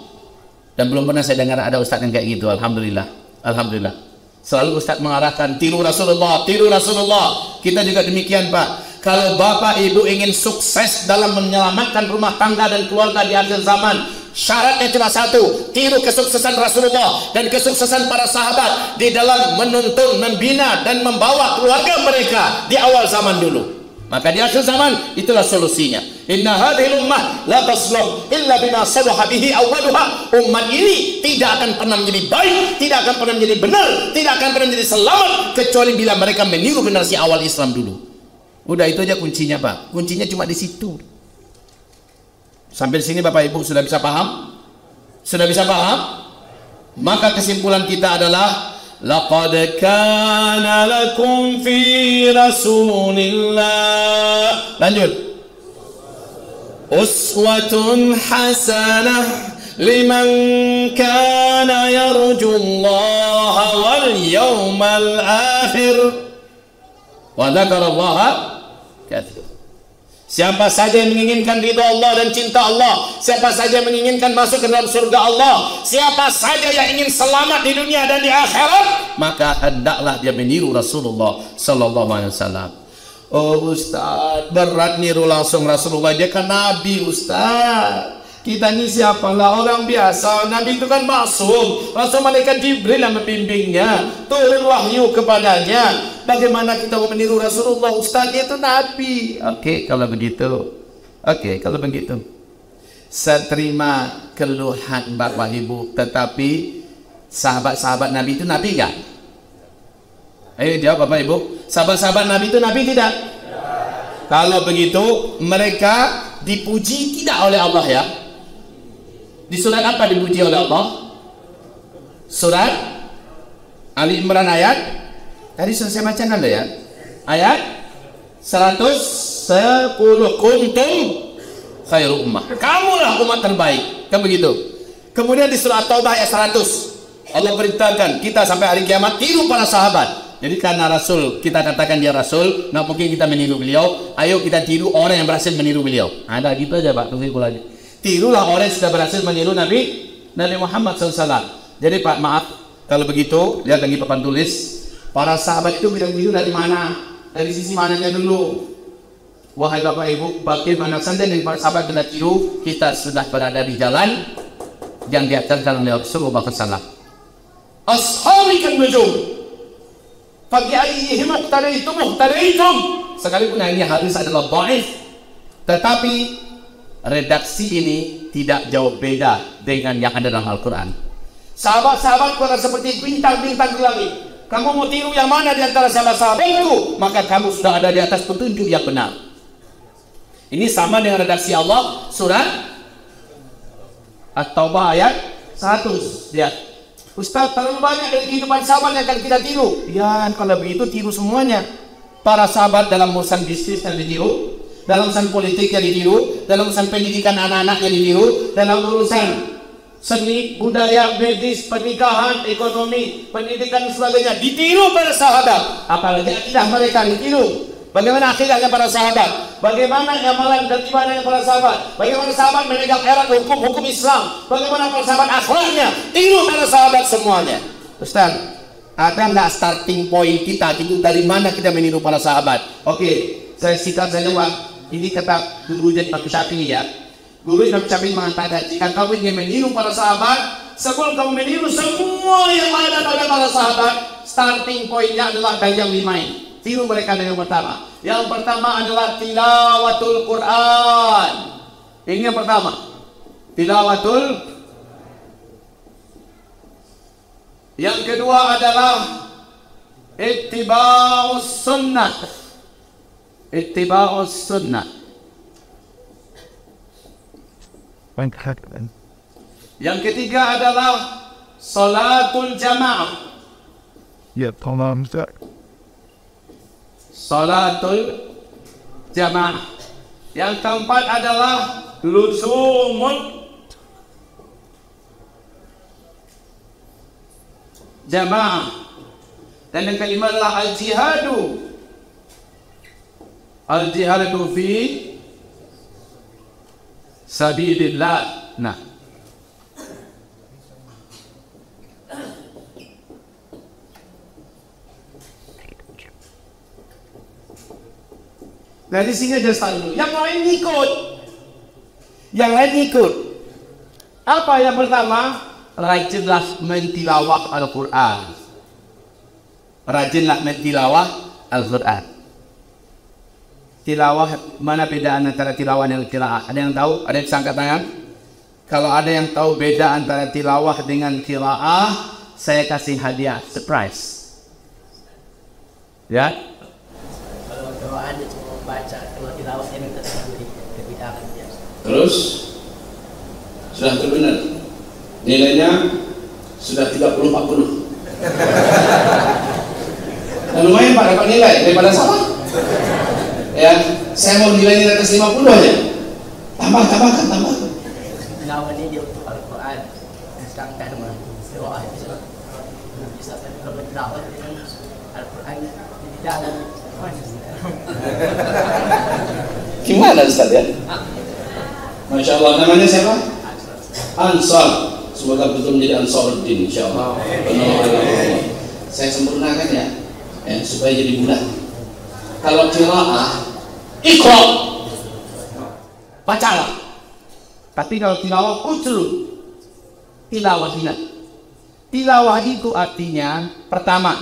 [SPEAKER 1] Dan belum pernah saya dengar ada ustaz yang kayak gitu. Alhamdulillah. Alhamdulillah. Selalu ustaz mengarahkan tiru Rasulullah, tiru Rasulullah. Kita juga demikian Pak. Kalau bapak ibu ingin sukses dalam menyelamatkan rumah tangga dan keluarga di akhir zaman, syaratnya cuma satu, tiru kesuksesan Rasulullah dan kesuksesan para sahabat di dalam menuntun, membina dan membawa keluarga mereka di awal zaman dulu. Maka di akhir zaman itulah solusinya. Inna hadhil ummah la tasluh illa bima salaha bihi awwaluha. Umat ini tidak akan pernah menjadi baik, tidak akan pernah menjadi benar, tidak akan pernah menjadi selamat kecuali bila mereka meniru generasi awal Islam dulu. Udah, itu aja kuncinya, Pak. Kuncinya cuma di situ. Sampai sini Bapak Ibu sudah bisa paham? Sudah bisa paham? Maka kesimpulan kita adalah laqad kana lakum fi rasulillah. Lanjut. Uswatun hasanah liman kana yarjullaha wal yawmal akhir wa dzakarallaha katsiran. Siapa saja yang menginginkan ridha Allah dan cinta Allah, siapa saja yang menginginkan masuk ke dalam surga Allah, siapa saja yang ingin selamat di dunia dan di akhirat, maka hendaklah dia meniru Rasulullah sallallahu alaihi wasallam. Oh Ustaz, berat niru langsung Rasulullah, dia kan Nabi Ustaz. Kita ini siapalah, orang biasa. Nabi itu kan maksum. Langsung malaikat Jibril yang membimbingnya, turun wahyu kepadanya. Bagaimana kita mau meniru Rasulullah? Ustaz, dia itu Nabi. Oke, kalau begitu. Saya terima keluhan Bapak Ibu, tetapi sahabat-sahabat Nabi itu Nabi enggak? Ayo jawab Bapak Ibu. Sahabat-sahabat Nabi itu Nabi tidak? Kalau begitu, mereka dipuji tidak oleh Allah ya? Di surat apa dipuji oleh Allah? Surat Ali Imran ayat tadi sudah saya bacakan loh ya. Ayat 110, kuntum khairu ummah. Kamulah umat terbaik. Kan begitu. Kemudian di surat Taubah ayat 100 Allah perintahkan kita sampai hari kiamat tiru para sahabat. Jadi karena Rasul kita katakan dia Rasul, nggak mungkin kita meniru beliau. Ayo kita tiru orang yang berhasil meniru beliau. Ada gitu aja Pak, tunggu lagi. Tirulah orang yang sudah berhasil meniru Nabi Muhammad SAW. Jadi Pak, maaf kalau begitu, lihat lagi papan tulis. Para sahabat itu bilang tiru dari mana? Dari sisi mananya dulu? Wahai Bapak Ibu, bagaimana saja dengan para sahabat kita tiru, kita sudah berada di jalan yang diajarkan oleh Rasulullah SAW. Ashabi kan nujum, pagi ayihim muhtadaitum. Sekalipun ini hadis adalah dhaif, tetapi redaksi ini tidak jauh beda dengan yang ada dalam Al-Quran. Sahabat-sahabat Quran seperti bintang-bintang di langit. Kamu mau tiru yang mana di antara sahabat-sahabat itu? Maka kamu sudah ada di atas petunjuk yang benar. Ini sama dengan redaksi Allah surat At-Taubah ayat 100. Lihat, Ustaz, terlalu banyak dari kehidupan sahabat yang akan kita tiru. Ya, kalau begitu tiru semuanya. Para sahabat dalam urusan bisnis yang ditiru, dalam urusan politik yang ditiru, dalam urusan pendidikan anak-anak yang ditiru, dalam urusan seni, budaya, medis, pernikahan, ekonomi, pendidikan dan sebagainya ditiru para sahabat. Apalagi akidah mereka ditiru. Bagaimana akidahnya para sahabat? Bagaimana amalan dan ibadahnya para sahabat? Bagaimana sahabat memegang erat hukum Islam? Bagaimana para sahabat akhlaknya? Tiru para sahabat semuanya. Ustaz, ada nggak starting point kita? Itu dari mana kita meniru para sahabat? Oke, saya sikat saja Pak. Ini kata guru Imam Syafi'i ya. Guru Imam Syafi'i mengatakan, jika kamu ingin meniru para sahabat, sebelum kamu meniru semua yang ada pada para sahabat, starting pointnya adalah dari yang 5 ini. Tiru mereka dari yang pertama. Yang pertama adalah tilawatul Quran. Ini yang pertama. Tilawatul. Yang kedua adalah ittiba'us sunnah. Ittiba'us sunnah. Yang ketiga adalah salatul jamaah.
[SPEAKER 2] Ya, tamam Ustaz.
[SPEAKER 1] Salatul jamaah. Yang keempat adalah luzumul jamaah. Dan yang kelima adalah al-jihadu. Al-jihadu fi sabilillah. Nah, dari sini aja selalu. Yang lain ikut. Yang lain ikut. Apa yang pertama? Rajinlah mentilawah Al-Quran. Rajinlah mentilawah Al-Quran.
[SPEAKER 3] tilawah, mana bedaan antara tilawah dan qiraah? Ada yang tahu? Ada yang angkat tangan? Kalau ada yang tahu beda antara tilawah dengan qiraah, saya kasih hadiah, surprise. Ya?
[SPEAKER 4] Kalau doa dia cuma baca, kalau tilawah saya minta kebidakan dia.
[SPEAKER 1] Terus sudah terbenar. Nilainya sudah 30-40. Nah, lumayan Pak dapat nilai daripada sama. Ya, saya mau nilai di atas 50 aja. Tambah.
[SPEAKER 4] Tilawah ini dia untuk Al-Quran. Sekarang tak ada mana. Doa bisa. Bisa kalau tilawah dengan Al-Quran kebidakan.
[SPEAKER 1] Gimana Ustaz ya? Masya Allah, namanya siapa? Ansar. Semoga betul menjadi Ansaruddin insyaallah. Saya sempurnakan ya, supaya jadi mudah. Kalau qiraah, iqra,
[SPEAKER 3] Bacalah. Tapi kalau tilawah, utlu. Tilawah ingat. Tilawah itu artinya pertama,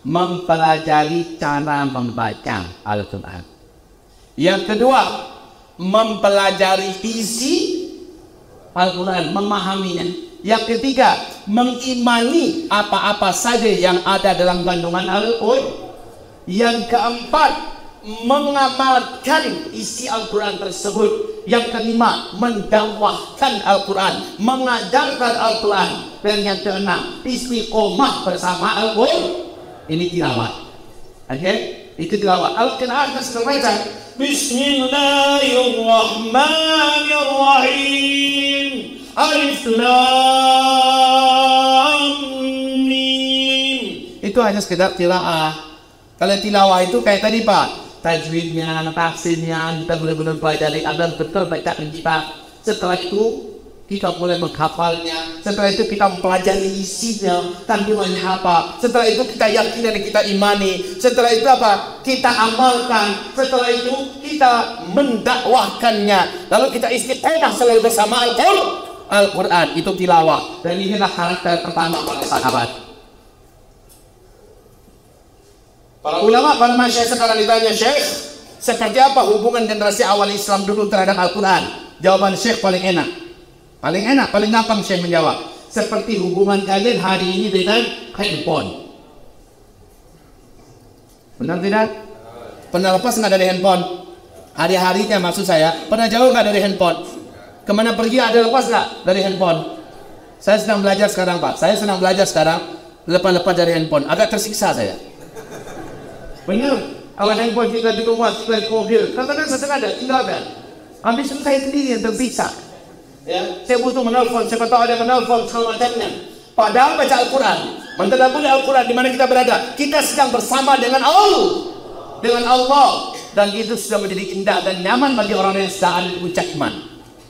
[SPEAKER 3] mempelajari cara membaca Al-Quran. Yang kedua, mempelajari isi Al-Quran, memahaminya. Yang ketiga, mengimani apa-apa saja yang ada dalam kandungan Al-Quran. Yang keempat, mengamalkan isi Al-Quran tersebut. Yang kelima, mendakwahkan Al-Quran, mengajarkan Al-Quran. Dan yang keenam, istiqomah bersama Al-Quran. Ini tilawah. Oke? Itu tilawah. Al-Quran terbaca. Bismillahirrahmanirrahim. Alif Lam Mim. Itu hanya sekedar tilawah. Kalau tilawah itu kayak tadi Pak, tajwidnya, tafsirnya, kita benar-benar pelajari agar betul baca dan kita. Setelah itu kita mulai menghafalnya. Setelah itu kita mempelajari isinya, kandungannya apa. Setelah itu kita yakin dan kita imani. Setelah itu apa? Kita amalkan. Setelah itu kita mendakwahkannya. Lalu kita istiqomah selalu bersama Al-Quran. Itu tilawah. Dan inilah karakter pertama para sahabat. Para ulama, para masyayikh sekarang ditanya, Syekh, seperti apa hubungan generasi awal Islam dulu terhadap Al-Quran? Jawaban Syekh paling enak. Paling enak, paling gampang saya menjawab. Seperti hubungan kalian hari ini dengan handphone. Benar tidak? Pernah lepas nggak dari handphone? Hari-harinya maksud saya. Pernah jauh nggak dari handphone? Kemana pergi ada lepas nggak dari handphone? Saya sedang belajar sekarang Pak. Saya sedang belajar sekarang. Lepas-lepas dari handphone. Agak tersiksa saya. Benar. Kalau handphone kita di rumah, kita di mobil. Kadang-kadang sedang ada, tinggalkan. Habis itu saya sendiri yang terpisah. Ya, saya butuh menelpon, siapa tahu ada menelpon segala macamnya. Padahal baca Al-Quran, mentadabburi Al-Quran di mana kita berada, kita sedang bersama dengan Allah, dan itu sudah menjadi indah dan nyaman bagi orang yang sedang ada di puncak iman.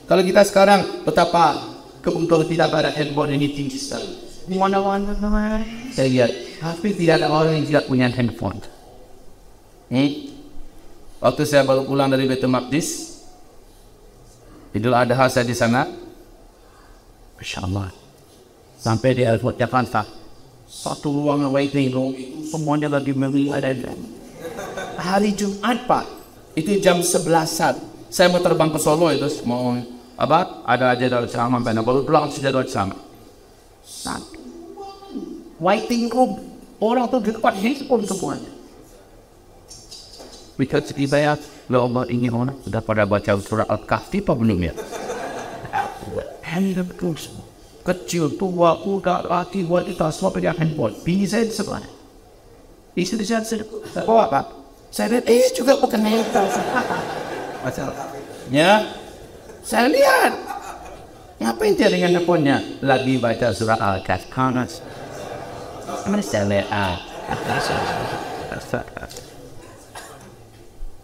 [SPEAKER 3] Kalau kita sekarang betapa kebetulan tidak ada handphone ini tinggi sekali. Di mana-mana saya lihat, hampir tidak ada orang yang tidak punya handphone. Waktu saya baru pulang dari Baitul Maqdis, Idul Adha saya di sana, Masya Allah, sampai di airport Jakarta, satu ruangan waiting room, semuanya lagi melihat ada. Hari Jumat Pak, itu jam 11-an, saya mau terbang ke Solo itu, mau apa? Ada aja dari sama, baru pulang sudah dari sama. Satu waiting room, orang tuh di depan handphone semuanya. Because dibayar, ya Allah ini orang sudah pada baca surah Al-Kahfi apa belum ya? Handphone terus, kecil, tua, muda, laki, wanita, semua punya handphone. Bini saya sebelah. Istri saya bawa Pak. Saya lihat, juga bukan handphone. Masalah. Ya, saya lihat. Ngapain dia dengan handphonenya? Lagi baca surah Al-Kahfi. Mana saya lihat?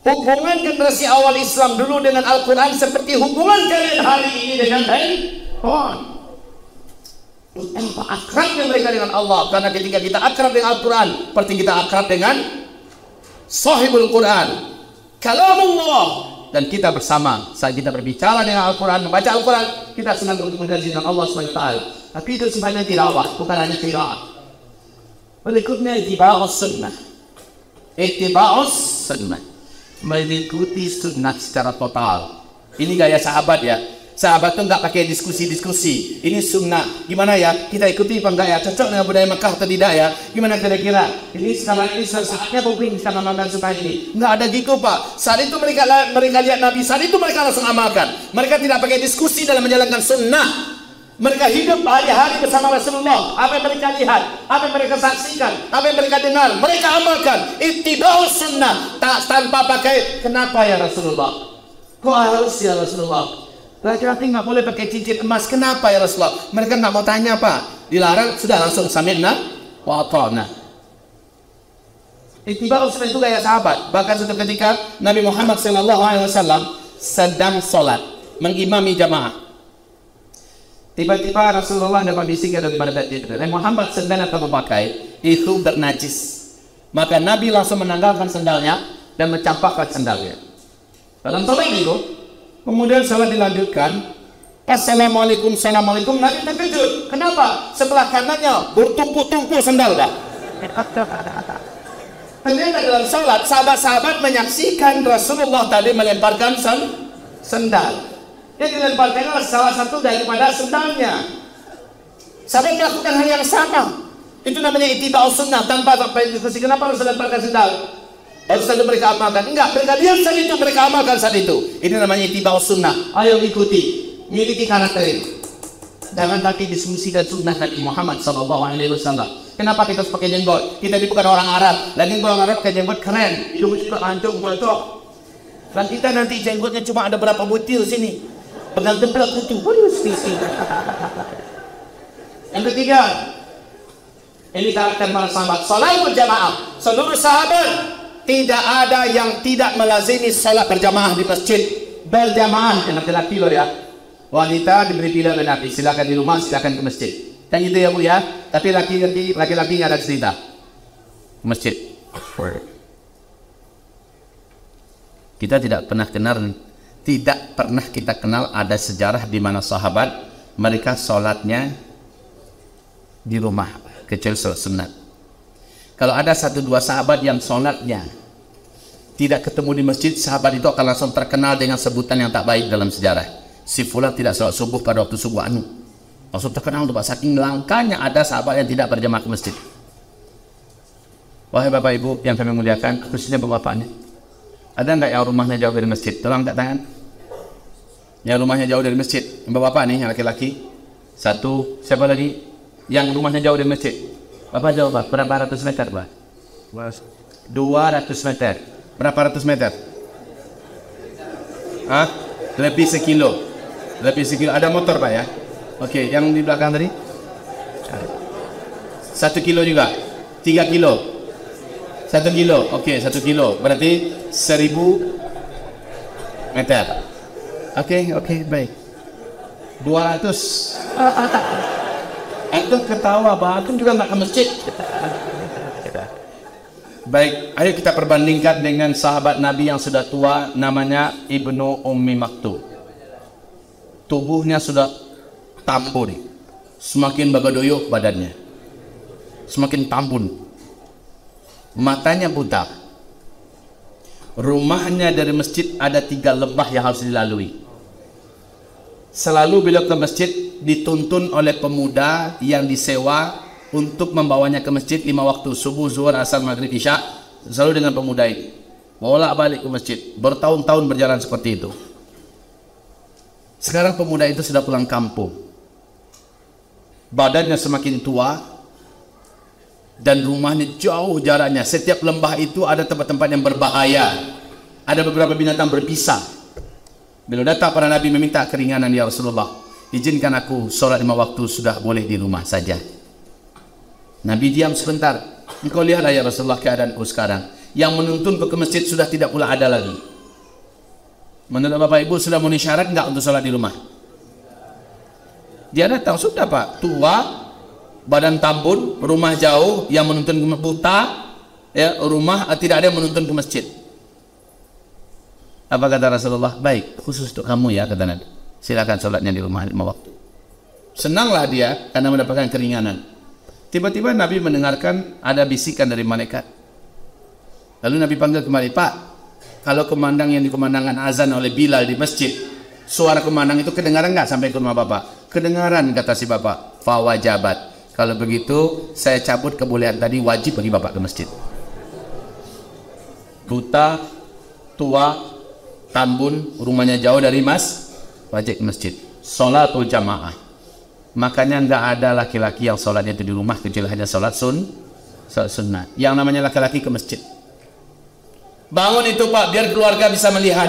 [SPEAKER 3] Hubungan generasi awal Islam dulu dengan Al-Quran seperti hubungan kalian hari ini dengan handphone. Betapa akrabnya mereka dengan Allah. Karena ketika kita akrab dengan Al-Quran, seperti kita akrab dengan Sahibul Quran, Kalamullah. Dan kita bersama, saat kita berbicara dengan Al-Quran, membaca Al-Quran, kita senang bertemu dengan Allah SWT. Tapi itu sebenarnya tilawah, bukan hanya qiraat. Berikutnya ittiba'us sunnah. Ittiba'us sunnah. mengikuti sunnah secara total. Ini gaya sahabat ya. Sahabat tuh nggak pakai diskusi-diskusi. Ini sunnah. Gimana ya? Kita ikuti apa enggak ya? Cocok dengan budaya Mekah atau tidak ya? Gimana kira-kira? Ini sekarang ini saatnya mungkin kita menonton sunnah ini. Nggak ada gitu Pak. Saat itu mereka lihat Nabi. Saat itu mereka langsung amalkan. Mereka tidak pakai diskusi dalam menjalankan sunnah. Mereka hidup hari-hari bersama Rasulullah. Apa yang mereka lihat, apa yang mereka saksikan, apa yang mereka dengar, mereka amalkan. Ittiba'us sunnah. Tak tanpa pakai kenapa ya Rasulullah? Kok harus ya Rasulullah? Laki-laki nggak boleh pakai cincin emas. Kenapa ya Rasulullah? Mereka nggak mau tanya Pak. Dilarang sudah langsung sami'na wa ata'na. Ittiba'us sunnah itu gaya sahabat. Bahkan suatu ketika Nabi Muhammad SAW sedang sholat mengimami jamaah. Tiba-tiba Rasulullah dapat bisikan daripada Nabi Muhammad sedang atau memakai itu bernajis. Maka Nabi langsung menanggalkan sendalnya dan mencampakkan sendalnya. Dalam sholat itu, kemudian sholat dilanjutkan. Assalamualaikum, assalamualaikum. Nabi terkejut. Kenapa? Sebelah kanannya bertumpuk-tumpuk sendal dah. Ternyata dalam sholat, sahabat-sahabat menyaksikan Rasulullah tadi melemparkan sendal. Dia dilemparkan salah satu daripada sendalnya. Sahabat melakukan hal yang sama. Itu namanya ittiba'us sunnah. Tanpa diskusi kenapa harus lemparkan sendal. Harus saja mereka amalkan. Enggak, mereka lihat saat itu, mereka amalkan saat itu. Ini namanya ittiba'us sunnah. Ayo ikuti, miliki karakter ini. Jangan lagi diskusikan sunnah Nabi Muhammad SAW. Kenapa kita harus pakai jenggot? Kita ini bukan orang Arab. Lagi orang Arab pakai jenggot keren. Hidung juga hancur, bocok. Dan kita nanti jenggotnya cuma ada berapa butir sini. Pegang tempel kutu. Yang ketiga, ini karakter para sahabat. Salat berjamaah. Seluruh sahabat tidak ada yang tidak melazimi salat berjamaah di masjid. Berjamaah yang laki-laki loh ya. Wanita diberi pilihan oleh Nabi. Silakan di rumah, silakan ke masjid. Dan itu ya Bu ya. Tapi laki-laki ada cerita. Masjid. Kita tidak pernah kita kenal ada sejarah di mana sahabat mereka sholatnya di rumah kecuali sholat sunat. Kalau ada 1-2 sahabat yang sholatnya tidak ketemu di masjid, sahabat itu akan langsung terkenal dengan sebutan yang tak baik dalam sejarah. Si fulan tidak sholat subuh pada waktu subuh langsung terkenal tuh Pak. Saking langkanya ada sahabat yang tidak berjamaah ke masjid. Wahai Bapak Ibu yang kami muliakan, khususnya Bapak ini, ada nggak yang rumahnya jauh dari masjid? Tolong angkat tangan. Yang rumahnya jauh dari masjid, Bapak nih yang laki-laki. 1, siapa lagi? Yang rumahnya jauh dari masjid. Bapak jawab Pak, berapa ratus meter Pak? 200 meter. Berapa ratus meter? Lebih sekilo. Lebih sekilo. Ada motor Pak ya? Oke, yang di belakang tadi? 1 kilo juga? 3 kilo? 1 kilo? Oke, 1 kilo. Berarti 1000 meter. Oke, baik. 200. Itu ketawa, Batum juga nggak ke masjid. Baik, ayo kita perbandingkan dengan sahabat Nabi yang sudah tua, namanya Ibnu Ummi Maktum. Tubuhnya sudah tambun, semakin bagadoyok badannya, semakin tambun, matanya buta. Rumahnya dari masjid ada 3 lembah yang harus dilalui. Selalu bila ke masjid dituntun oleh pemuda yang disewa untuk membawanya ke masjid 5 waktu, subuh, zuhur, asar, maghrib, isya, selalu dengan pemuda ini. Bolak balik ke masjid, bertahun-tahun berjalan seperti itu. Sekarang pemuda itu sudah pulang kampung. Badannya semakin tua dan rumahnya jauh jaraknya. Setiap lembah itu ada tempat-tempat yang berbahaya. Ada beberapa binatang berpisah. Bila datang para Nabi meminta keringanan, ya Rasulullah, izinkan aku sholat 5 waktu, sudah boleh di rumah saja. Nabi diam sebentar. Engkau lihatlah ya Rasulullah keadaanku sekarang. Yang menuntun ke masjid sudah tidak pula ada lagi. Menurut Bapak Ibu sudah memenuhi syarat enggak untuk sholat di rumah? Dia datang, sudah Pak, tua, badan tambun, rumah jauh, yang menuntun ke buta, ya, rumah tidak ada yang menuntun ke masjid. Apa kata Rasulullah? Baik, khusus untuk kamu ya, kata Nabi. Silakan sholatnya di rumah 5 waktu. Senanglah dia karena mendapatkan keringanan. Tiba-tiba Nabi mendengarkan ada bisikan dari malaikat. Lalu Nabi panggil kembali, Pak, Kalau kumandang yang dikumandangkan azan oleh Bilal di masjid, suara kumandang itu kedengaran nggak sampai ke rumah bapak? Kedengaran, kata si bapak. Fawajabat. Kalau begitu saya cabut kebolehan tadi, wajib bagi bapak ke masjid. Buta, tua, tambun, rumahnya jauh dari wajib ke masjid. Sholatul jamaah. Makanya nggak ada laki-laki yang sholatnya itu di rumah kecuali hanya sholat sunnah. Yang namanya laki-laki ke masjid. Bangun itu Pak, biar keluarga bisa melihat.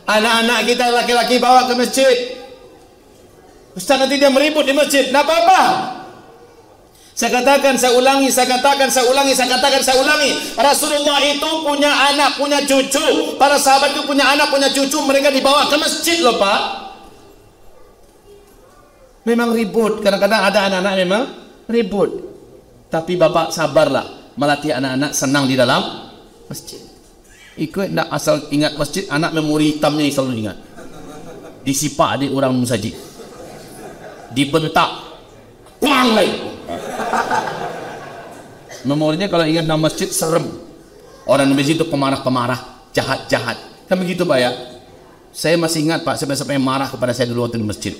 [SPEAKER 3] Anak-anak kita laki-laki bawa ke masjid. Ustaz, nanti dia meribut di masjid. Nggak apa-apa. Saya katakan, saya ulangi, saya katakan, saya ulangi, saya katakan, saya ulangi. Rasulullah itu punya anak, punya cucu. Para sahabat itu punya anak, punya cucu. Mereka dibawa ke masjid loh Pak. Memang ribut, kadang-kadang ada anak-anak memang ribut. Tapi bapak sabarlah, melatih anak-anak senang di dalam masjid. Ikut tidak asal ingat masjid, anak memori hitamnya yang selalu ingat. Disipak adik orang musajid, dibentak, kuang lagi. Memorinya kalau ingat nama masjid serem. Orang di masjid itu pemarah-pemarah, jahat-jahat. Kan begitu Pak ya? Saya masih ingat Pak, sampai marah kepada saya dulu waktu di masjid.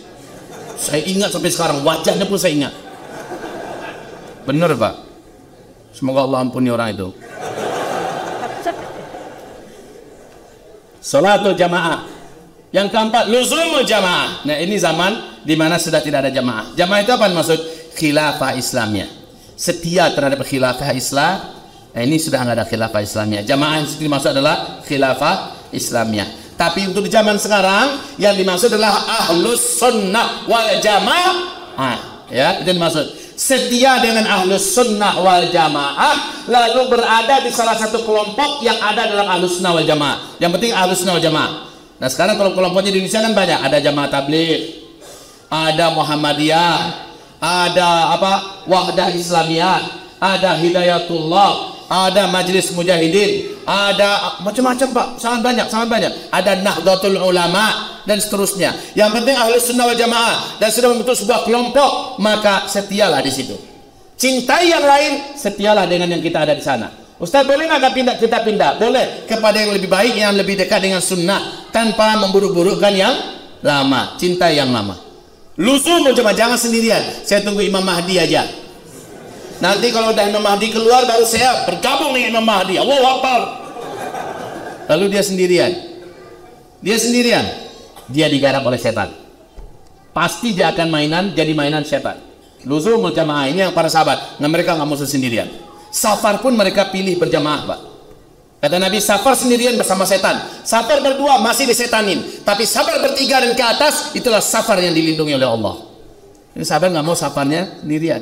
[SPEAKER 3] Saya ingat sampai sekarang, wajahnya pun saya ingat. Benar Pak. Semoga Allah ampuni orang itu. Salatul jamaah. Yang keempat, luzumul jamaah. Nah ini zaman di mana sudah tidak ada jamaah. Jamaah itu apa maksud? Khilafah Islamnya. Setia terhadap khilafah Islam. Nah, ini sudah nggak ada khilafah Islamnya. Jamaah yang dimaksud adalah khilafah Islamnya. Tapi untuk di zaman sekarang yang dimaksud adalah ahlus sunnah wal jamaah. Ya, itu yang dimaksud. Setia dengan ahlus sunnah wal jamaah, lalu berada di salah satu kelompok yang ada dalam ahlus sunnah wal jamaah. Yang penting ahlus sunnah wal jamaah. Nah sekarang kalau kelompoknya di Indonesia kan banyak. Ada jamaah tabligh, ada Muhammadiyah, ada Wahdah Islamiyah, ada Hidayatullah, ada Majelis Mujahidin, ada macam-macam Pak, sangat banyak. Ada Nahdlatul Ulama dan seterusnya. Yang penting ahlus sunnah wal jamaah dan sudah membentuk sebuah kelompok, maka setialah di situ. Cintai yang lain, setialah dengan yang kita ada di sana. Ustaz, boleh nggak kita pindah? Boleh, kepada yang lebih baik, yang lebih dekat dengan sunnah, tanpa memburuk-burukkan yang lama. Cintai yang lama. Luzumul jamaah, jangan sendirian. Saya tunggu Imam Mahdi aja. Nanti kalau udah Imam Mahdi keluar, baru saya bergabung dengan Imam Mahdi. Allahu Akbar. Lalu dia sendirian. Dia digarap oleh setan. Pasti dia akan jadi mainan setan. Luzumul jamaah ini yang para sahabat. Nah, mereka nggak mau sendirian. Safar pun mereka pilih berjamaah Pak. Kata Nabi, safar sendirian bersama setan. Safar berdua masih disetanin. Tapi safar bertiga dan ke atas, itulah safar yang dilindungi oleh Allah. Ini sahabat nggak mau safarnya sendirian.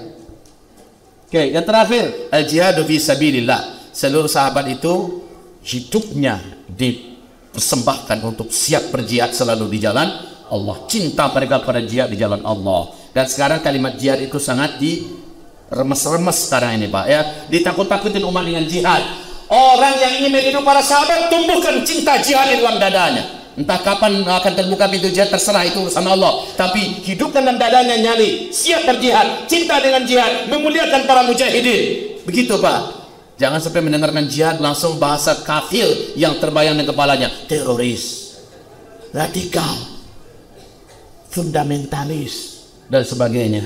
[SPEAKER 3] Oke, yang terakhir, al-jihadu fi sabilillah. Seluruh sahabat itu hidupnya dipersembahkan untuk siap berjihad selalu di jalan Allah. Cinta mereka pada jihad di jalan Allah. Dan sekarang kalimat jihad itu sangat diremes-remes sekarang ini Pak ya. Ditakut-takutin umat dengan jihad. Orang yang ingin meniru para sahabat, tumbuhkan cinta jihad di dalam dadanya. Entah kapan akan terbuka pintu jihad, terserah, itu urusan Allah. Tapi hidupkan dalam dadanya nyali, siap berjihad, cinta dengan jihad, memuliakan para mujahidin. Begitu Pak. Jangan sampai mendengarkan jihad langsung bahasa kafir yang terbayang di kepalanya. Teroris, radikal, fundamentalis, dan sebagainya.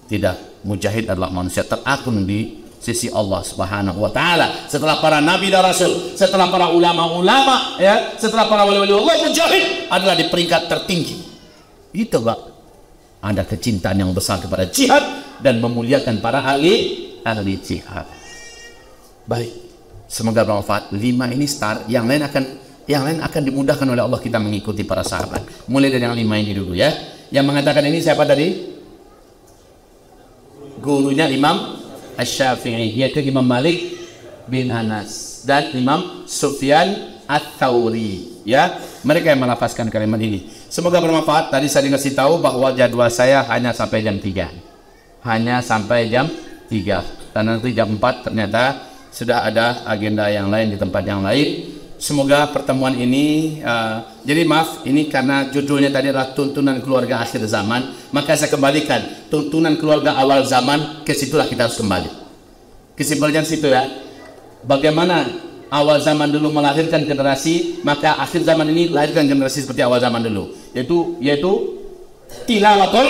[SPEAKER 3] Tidak, mujahid adalah manusia teragung di sisi Allah Subhanahu wa taala. Setelah para nabi dan rasul, setelah para ulama-ulama ya, setelah para wali-wali Allah, mujahid adalah di peringkat tertinggi. Itu Pak. Ada kecintaan yang besar kepada jihad dan memuliakan para ahli jihad. Baik. Semoga bermanfaat. 5 ini start, yang lain akan dimudahkan oleh Allah kita mengikuti para sahabat. Mulai dari yang 5 ini dulu ya. Yang mengatakan ini siapa tadi? Gurunya Imam Asy-Syafi'i, yaitu Imam Malik bin Anas dan Imam Sufyan Ats-Tsauri ya. Mereka yang melafazkan kalimat ini. Semoga bermanfaat. Tadi saya dikasih tahu bahwa jadwal saya hanya sampai jam 3. Dan nanti jam 4 ternyata sudah ada agenda yang lain di tempat yang lain. Semoga pertemuan ini jadi maaf, ini karena judulnya tadi adalah tuntunan keluarga akhir zaman, maka saya kembalikan tuntunan keluarga awal zaman, ke situlah kita harus kembali. Kesimpulannya situ ya. Bagaimana awal zaman dulu melahirkan generasi, maka akhir zaman ini lahirkan generasi seperti awal zaman dulu, yaitu tilawatul,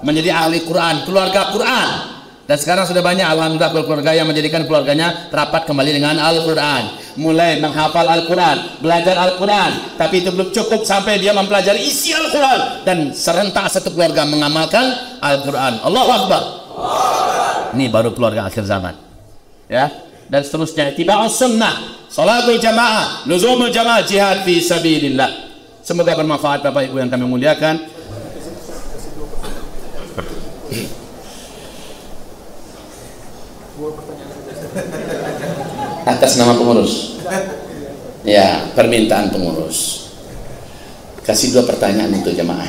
[SPEAKER 3] menjadi ahli Quran, keluarga Quran. Dan sekarang sudah banyak alhamdulillah keluarga yang menjadikan keluarganya rapat kembali dengan Al-Quran, mulai menghafal Al-Quran, belajar Al-Quran. Tapi itu belum cukup sampai dia mempelajari isi Al-Quran dan serentak satu keluarga mengamalkan Al-Quran. Allahu Akbar. Ini baru keluarga akhir zaman, ya. Dan seterusnya, ittiba'us sunnah, salatul jamaah, luzumul jamaah, jihad fi sabilillah. Semoga bermanfaat Bapak Ibu yang kami muliakan. Atas nama pengurus, ya, permintaan pengurus, kasih 2 pertanyaan untuk jemaah.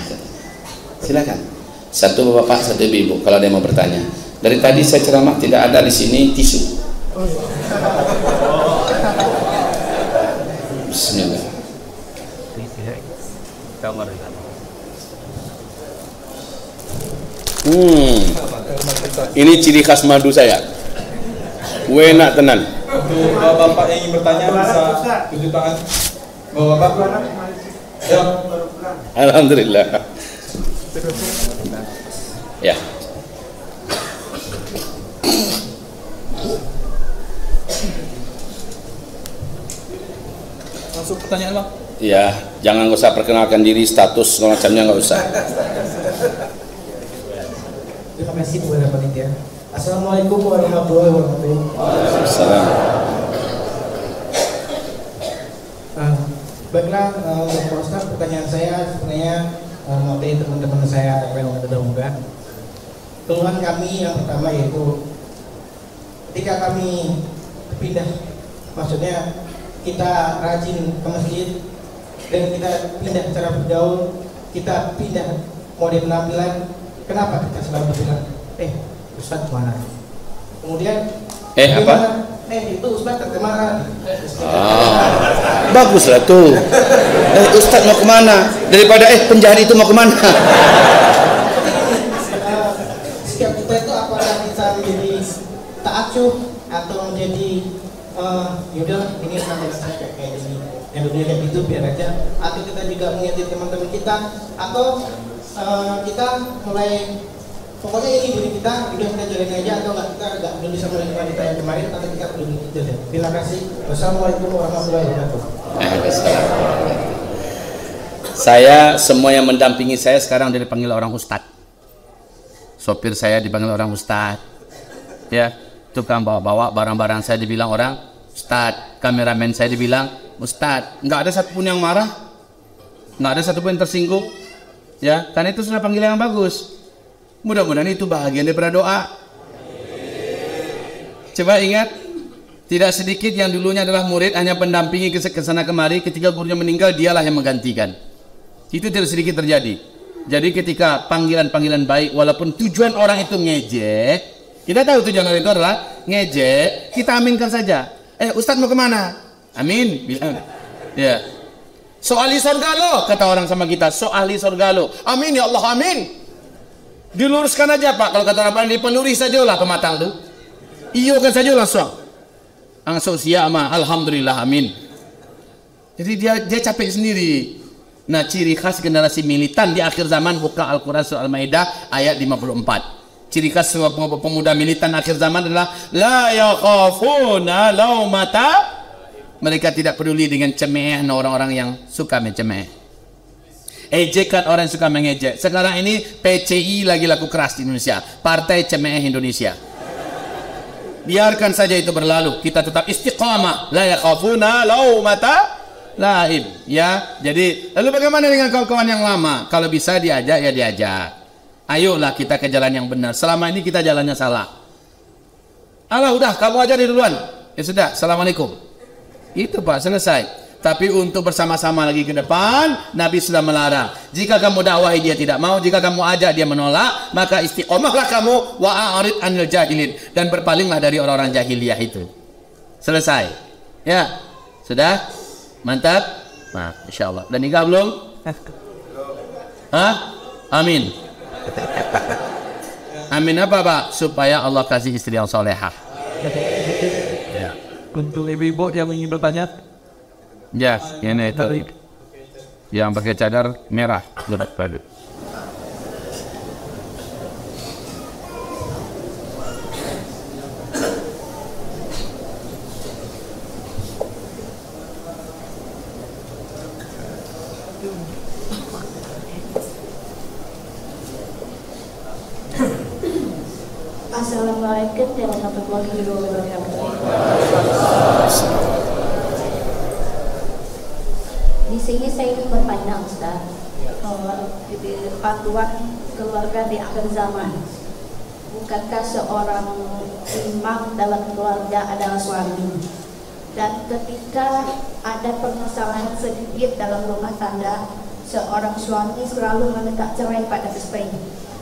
[SPEAKER 3] Silakan, satu bapak, satu ibu, kalau ada yang mau bertanya. Dari tadi saya ceramah tidak ada di sini tisu. Bismillah. Ini ciri khas madu saya. Enak tenan.
[SPEAKER 5] Untuk bapak yang ingin bertanya bisa tunjuk tangan. Bapak. Ya.
[SPEAKER 3] Alhamdulillah. Ya.
[SPEAKER 5] Masuk pertanyaan bang.
[SPEAKER 3] Ya, jangan usah perkenalkan diri, status macamnya nggak usah.
[SPEAKER 6] Terima kasih kepada panitia. Assalamualaikum warahmatullahi wabarakatuh.
[SPEAKER 3] Waalaikumsalam.
[SPEAKER 6] Baiklah, Pak Ustaz, pertanyaan saya sebenarnya mewakili teman-teman saya yang ada muda. Keluhan kami yang pertama yaitu ketika kami pindah, maksudnya kita rajin ke masjid dan kita pindah cara bergaul, kita pindah mode penampilan, kenapa kita selalu bilang, Ustaz mana? Kemudian
[SPEAKER 3] apa?
[SPEAKER 6] Itu Ustaz kemana?
[SPEAKER 3] Baguslah tuh. Ustaz mau kemana? Daripada penjahat itu mau kemana?
[SPEAKER 6] Sikap kita itu apakah kita menjadi ta'acuh atau menjadi yaudah ini nanti saya kayak gini, yang dunia kayak gitu biar aja, atau kita juga mengingatkan teman-teman kita, atau kita mulai pokoknya ini diri kita udah kita jalani aja, atau nggak kita nggak belum bisa mulai wanita yang kemarin, atau kita belum gitu aja. Terima kasih. Wassalamualaikum warahmatullahi wabarakatuh.
[SPEAKER 3] Saya semua yang mendampingi saya sekarang udah dipanggil orang ustad. Sopir saya dipanggil orang ustad, ya. Tukang bawa-bawa barang-barang saya dibilang orang ustad. Kameramen saya dibilang ustad. Nggak ada satupun yang marah, nggak ada satupun yang tersinggung, ya. Karena itu sudah panggilan yang bagus. Mudah-mudahan itu bahagian daripada doa. Coba ingat, tidak sedikit yang dulunya adalah murid hanya pendampingi ke sana kemari, ketika gurunya meninggal dialah yang menggantikan. Itu tidak sedikit terjadi. Jadi ketika panggilan-panggilan baik, walaupun tujuan orang itu ngejek, kita tahu tujuan orang itu adalah ngejek, kita aminkan saja. Ustadz mau kemana? Amin, bilang. Ya. Soali sorga lo, kata orang sama kita. Soali sorga lo. Amin ya Allah, amin. Diluruskan aja Pak, kalau kata orang dipeluri saja lah pematang tuh. Iyo kan saja langsung siapa, alhamdulillah, amin. Jadi dia capek sendiri. Nah, ciri khas generasi militan di akhir zaman, buka Al-Quran surah Al-Maidah ayat 54. Ciri khas semua pemuda militan akhir zaman adalah la yakhafuna laumata. Mereka tidak peduli dengan cemehan orang-orang yang suka mencemeh. Ejekan orang yang suka mengejek. Sekarang ini PCI lagi laku keras di Indonesia, Partai Cemeh Indonesia. Biarkan saja itu berlalu, kita tetap istiqamah. La yakhafuna laumata laim, ya. Jadi lalu bagaimana dengan kawan-kawan yang lama? Kalau bisa diajak ya diajak. Ayolah kita ke jalan yang benar. Selama ini kita jalannya salah. Alah udah kamu aja di duluan. Ya sudah, assalamualaikum. Itu Pak, selesai. Tapi untuk bersama-sama lagi ke depan, Nabi sudah melarang. Jika kamu dakwahi dia tidak mau, jika kamu ajak dia menolak, maka istiqomahlah kamu, wa'arid anil jahilin, dan berpalinglah dari orang-orang jahiliyah itu. Selesai. Ya, sudah? Mantap? Nah, insyaallah. Dan nikah belum? Hah? Amin. Amin apa Pak? Supaya Allah kasih istri yang solehah. Ya.
[SPEAKER 2] Untuk ibu-ibu yang ingin bertanya.
[SPEAKER 1] Ya, ini itu. Yang pakai cadar merah. Betul.
[SPEAKER 7] Assalamualaikum warahmatullahi wabarakatuh. Di sini saya ingin bertanya Ustaz, di panduan keluarga di akhir zaman, bukankah seorang imam dalam keluarga adalah suami? Dan ketika ada permasalahan sedikit dalam rumah tangga, seorang suami selalu meminta cerai pada istri.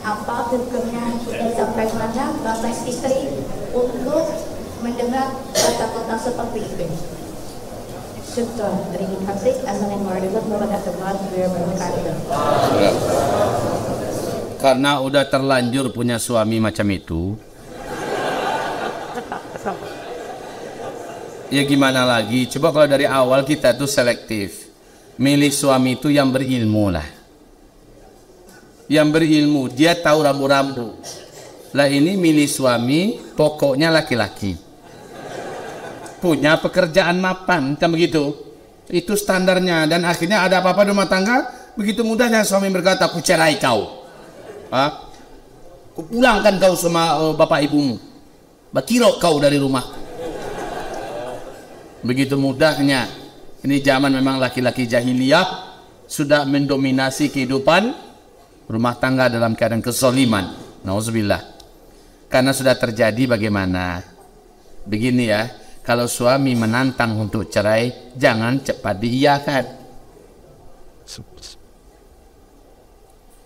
[SPEAKER 7] Apa hukumnya dan sampai mana batas istri untuk mendengar kata-kata seperti itu? Syukur, terima kasih. Assalamualaikum warahmatullahi wabarakatuh.
[SPEAKER 1] Karena udah terlanjur punya suami macam itu, ya gimana lagi? Coba kalau dari awal kita tuh selektif, milih suami itu yang berilmu lah. Yang berilmu, dia tahu rambu-rambu. Lah ini milih suami, pokoknya laki-laki. Punya pekerjaan mapan, kan begitu? Itu standarnya. Dan akhirnya ada apa-apa di rumah tangga, begitu mudahnya suami berkata, aku cerai kau. Aku pulangkan kau sama bapak ibumu. Bakiro kau dari rumah. Begitu mudahnya. Ini zaman memang laki-laki jahiliyah sudah mendominasi kehidupan rumah tangga dalam keadaan kezaliman. Nauzubillah. Karena sudah terjadi bagaimana? Begini ya, kalau suami menantang untuk cerai, jangan cepat diiyakan.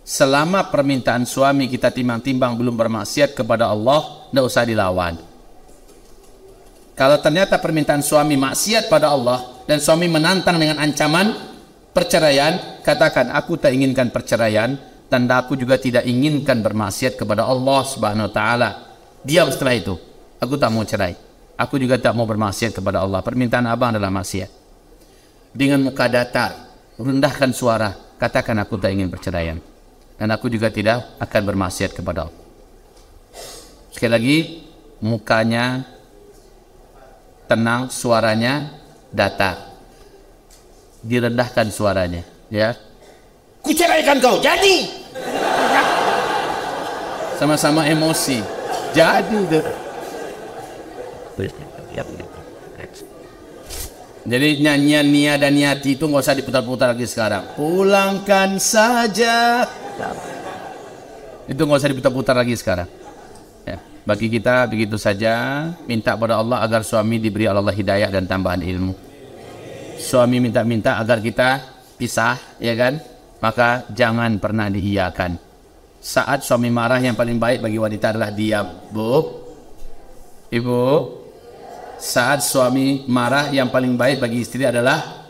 [SPEAKER 1] Selama permintaan suami kita timbang-timbang belum bermaksiat kepada Allah, tidak usah dilawan. Kalau ternyata permintaan suami maksiat pada Allah dan suami menantang dengan ancaman perceraian, katakan aku tak inginkan perceraian, tanda aku juga tidak inginkan bermaksiat kepada Allah Subhanahu wa taala. Diam setelah itu. Aku tak mau cerai. Aku juga tak mau bermaksiat kepada Allah. Permintaan abang adalah maksiat. Dengan muka datar, rendahkan suara, katakan aku tak ingin perceraian. Dan aku juga tidak akan bermaksiat kepada Allah. Sekali lagi, mukanya tenang, suaranya datar. Direndahkan suaranya, ya. Ku ceraikan kau, jadi. Sama-sama emosi, jadi. Jadi nyanyian Nia dan Niati itu nggak usah diputar-putar lagi sekarang. Pulangkan saja. Itu nggak usah diputar-putar lagi sekarang. Ya, bagi kita begitu saja. Minta pada Allah agar suami diberi Allah hidayah dan tambahan ilmu. Suami minta-minta agar kita pisah, ya kan? Maka jangan pernah diiyakan. Saat suami marah, yang paling baik bagi wanita adalah diam. Bu, ibu, saat suami marah, yang paling baik bagi istri adalah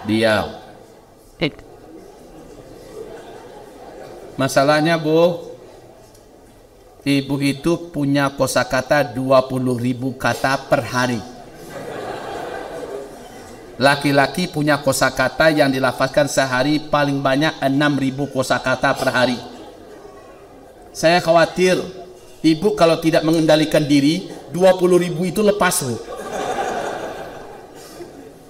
[SPEAKER 1] diam. Masalahnya bu, ibu itu punya kosakata 20.000 kata per hari. Laki-laki punya kosakata yang dilafazkan sehari paling banyak 6.000 kosakata per hari. Saya khawatir ibu kalau tidak mengendalikan diri, 20.000 itu lepas bu.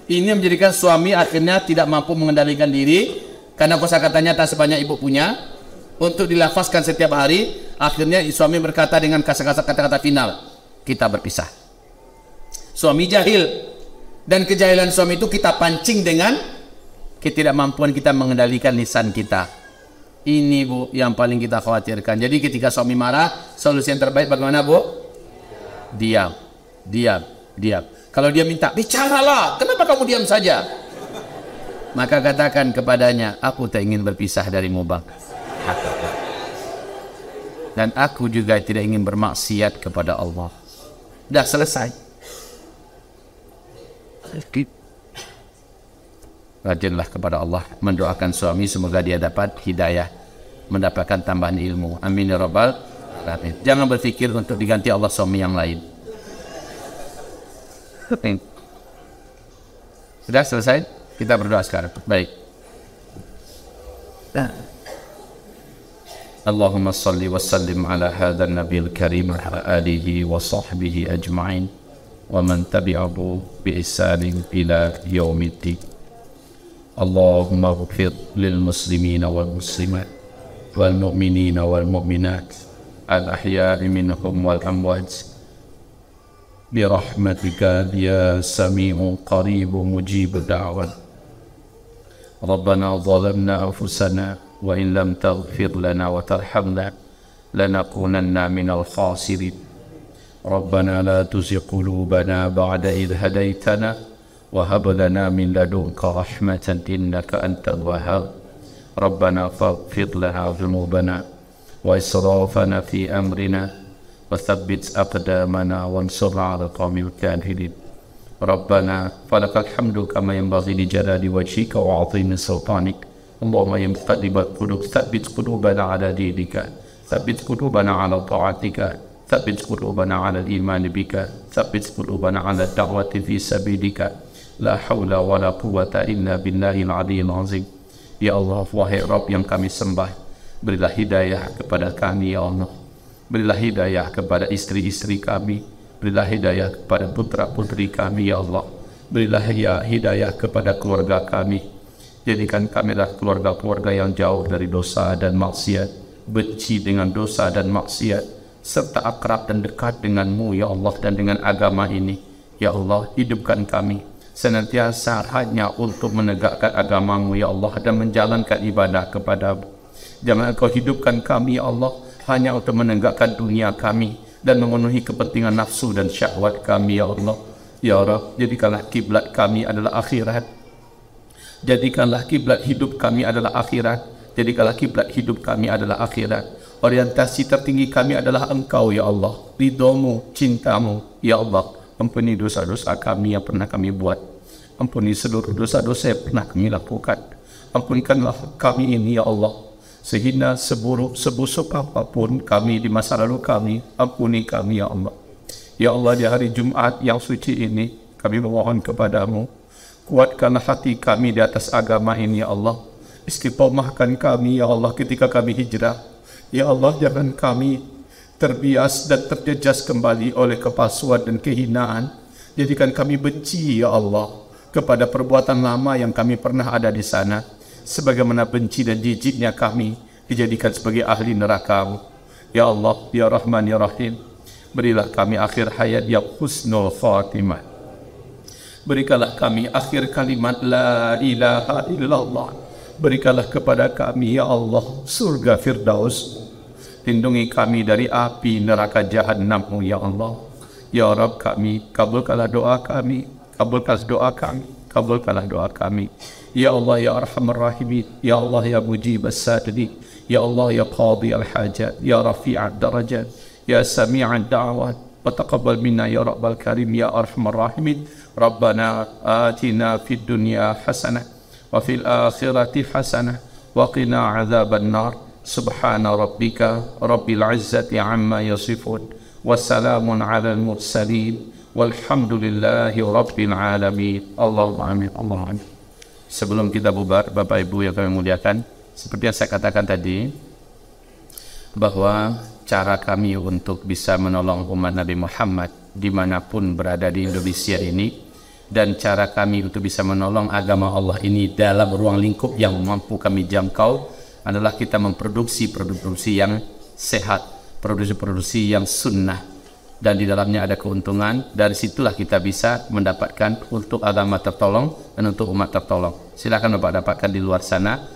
[SPEAKER 1] Ini menjadikan suami akhirnya tidak mampu mengendalikan diri karena kosakatanya tak sebanyak ibu punya. Untuk dilafazkan setiap hari, akhirnya suami berkata dengan kata-kata final, kita berpisah. Suami jahil. Dan kejahilan suami itu kita pancing dengan ketidakmampuan kita mengendalikan lisan kita. Ini bu yang paling kita khawatirkan. Jadi ketika suami marah, solusi yang terbaik bagaimana bu? Diam, diam, diam. Kalau dia minta, bicaralah, kenapa kamu diam saja? Maka katakan kepadanya, aku tak ingin berpisah darimu bang. Dan aku juga tidak ingin bermaksiat kepada Allah. Dah selesai. Rajinlah kepada Allah, mendoakan suami semoga dia dapat hidayah, mendapatkan tambahan ilmu. Amin ya rabbal alamin. Jangan berpikir untuk diganti Allah suami yang lain. Sudah selesai? Kita berdoa sekarang. Baik. Allahumma salli wa sallim ala hadha an-nabiyil karim wa ala alihi wa sahbihi ajma'in wa man tabi'ahu bi ihsanin ila yaumiddin. Allahumma ighfir lil muslimina wal muslimat wal mu'minina wal mu'minat al ahya'i minhum wal amwat bi rahmatika ya sami'u qarib mujib da'wat. ربنا ظلمنا أنفسنا وإن لم تغفر لنا وترحمنا لنكونن من الخاسرين ربنا لا تزغ قلوبنا بعد إذ هديتنا وهب لنا من لدنك رحمة إنك أنت الوهاب ربنا فاغفر لنا ذنوبنا وإسرافنا في أمرنا وثبت أقدامنا وانصرنا على القوم الكافرين ربنا فلك الحمد كما ينبغي لجلال وجهك وعظيم سلطانك اللهم يا مقلب القلوب ثبت قلوبنا على دينك ثبت قلوبنا على طاعتك ثبت قلوبنا على الإيمان بك ثبت قلوبنا على الدعوة في سبيلك لا حول ولا قوة إلا بالله العلي العظيم يا الله wahai Rabb yang kami sembah, berilah hidayah kepada kami ya Allah, berilah hidayah kepada istri-istri kami, berilah hidayah kepada putra-putri kami ya Allah, berilah hidayah kepada keluarga kami, jadikan kamilah keluarga-keluarga yang jauh dari dosa dan maksiat, benci dengan dosa dan maksiat, serta akrab dan dekat denganmu ya Allah dan dengan agama ini ya Allah. Hidupkan kami senantiasa hanya untuk menegakkan agamamu ya Allah dan menjalankan ibadah kepadamu. Jangan Engkau hidupkan kami ya Allah hanya untuk menegakkan dunia kami dan memenuhi kepentingan nafsu dan syahwat kami ya Allah. Ya Rabb, jadikanlah kiblat kami adalah akhirat, jadikanlah kiblat hidup kami adalah akhirat, jadikanlah kiblat hidup kami adalah akhirat. Orientasi tertinggi kami adalah Engkau ya Allah, ridhomu, cintamu ya Allah. Ampuni dosa-dosa kami yang pernah kami buat, ampuni seluruh dosa-dosa yang pernah kami lakukan, ampunkanlah kami ini ya Allah, sehingga sebusuk apapun kami di masa lalu kami, ampuni kami ya Allah. Ya Allah, di hari Jumat yang suci ini kami memohon kepadamu, kuatkanlah hati kami di atas agama ini ya Allah, istiqomahkan kami ya Allah ketika kami hijrah ya Allah. Jangan kami terbias dan terjejas kembali oleh kepalsuan dan kehinaan. Jadikan kami benci ya Allah kepada perbuatan lama yang kami pernah ada di sana, sebagaimana benci dan jijiknya kami dijadikan sebagai ahli neraka-Mu ya Allah. Ya Rahman ya Rahim, berilah kami akhir hayat yang husnul khatimah, berikanlah kami akhir kalimat la ilaha illallah, berikanlah kepada kami ya Allah surga Firdaus, lindungi kami dari api neraka Jahannam ya Allah. Ya Rabb kami, kabulkanlah doa kami, kabulkanlah doa kami, kabulkanlah doa kami ya Allah ya Arhamar Rahimin, ya Allah ya Mujib as-Sadili, ya Allah ya Qadi al-Hajat, ya Rafi'ad darajat, ya Sami'ad da'wat, wa taqabbal minna ya Rabbal Karim ya Arhamar Rahimin. Rabbana atina fid dunya hasanah wa fil akhirati hasanah wa qina adzaban nar. Subhana rabbika rabbil izzati amma yasifun wa salamun ala al-mursalin walhamdulillahi rabbil alamin. Allahumma amin. Allahumma amin. Sebelum kita bubar, Bapak Ibu yang kami muliakan, seperti yang saya katakan tadi, bahwa cara kami untuk bisa menolong umat Nabi Muhammad dimanapun berada di Indonesia ini, dan cara kami untuk bisa menolong agama Allah ini dalam ruang lingkup yang mampu kami jangkau adalah kita memproduksi produksi yang sehat, produksi yang sunnah, dan di dalamnya ada keuntungan. Dari situlah kita bisa mendapatkan untuk agama tertolong dan untuk umat tertolong. Silakan Bapak dapatkan di luar sana.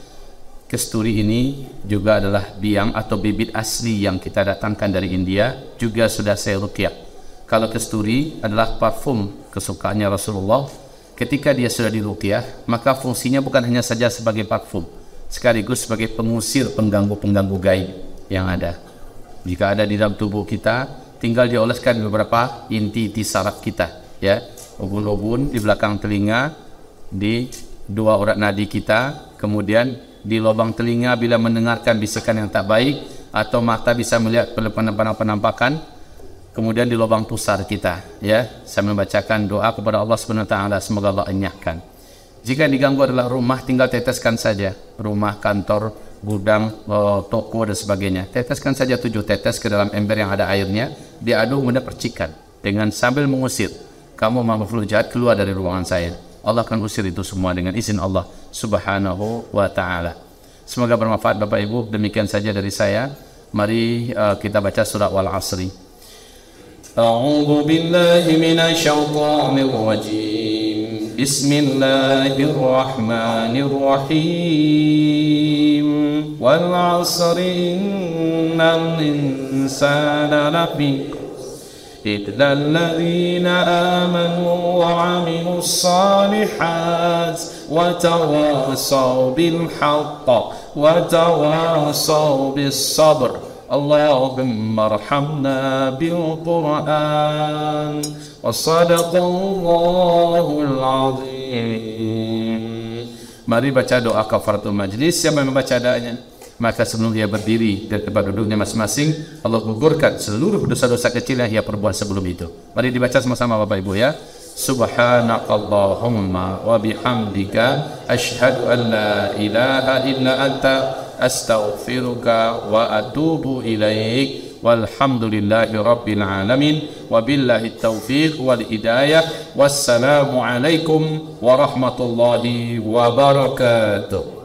[SPEAKER 1] Kesturi ini juga adalah biang atau bibit asli yang kita datangkan dari India, juga sudah saya ruqyah. Kalau kesturi adalah parfum kesukaannya Rasulullah, ketika dia sudah diruqyah, maka fungsinya bukan hanya saja sebagai parfum, sekaligus sebagai pengusir pengganggu-pengganggu gaib yang ada. Jika ada di dalam tubuh kita, tinggal dioleskan beberapa inti-inti saraf kita, ya, ubun-ubun di belakang telinga, di dua urat nadi kita, kemudian di lubang telinga bila mendengarkan bisikan yang tak baik, atau mata bisa melihat penampakan, kemudian di lubang pusar kita, ya. Saya membacakan doa kepada Allah Subhanahu wa taala, semoga Allah enyahkan. Jika diganggu adalah rumah, tinggal teteskan saja. Rumah, kantor, gudang, toko dan sebagainya. Teteskan saja 7 tetes ke dalam ember yang ada airnya, diaduk kemudian percikan dengan sambil mengusir. Kamu makhluk jahat, keluar dari ruangan saya. Allah akan usir itu semua dengan izin Allah Subhanahu wa taala. Semoga bermanfaat Bapak Ibu. Demikian saja dari saya. Mari kita baca surah Wal Asri. A'udzu billahi minasy syaithanir rajim. Bismillahirrahmanirrahim. Wal 'asri innal insana lafi إلا الذين آمنوا وعملوا الصالحات وتواصوا بالحق وتواصوا بالصبر اللهم ارحمنا بالقرآن وصدق الله العظيم. Mari baca doa kafaratul majlis. Siapa yang membaca doanya, maka sebelum dia berdiri dari tempat duduknya masing-masing, Allah gugurkan seluruh dosa-dosa kecil yang ia perbuat sebelum itu. Mari dibaca sama-sama Bapak Ibu, ya. Subhanakallahumma wa bihamdika asyhadu an la ilaha illa anta astaghfiruka wa atubu ilaik. Walhamdulillahi rabbil alamin wabillahi taufiq wal hidayah. Wassalamu alaikum warahmatullahi wabarakatuh.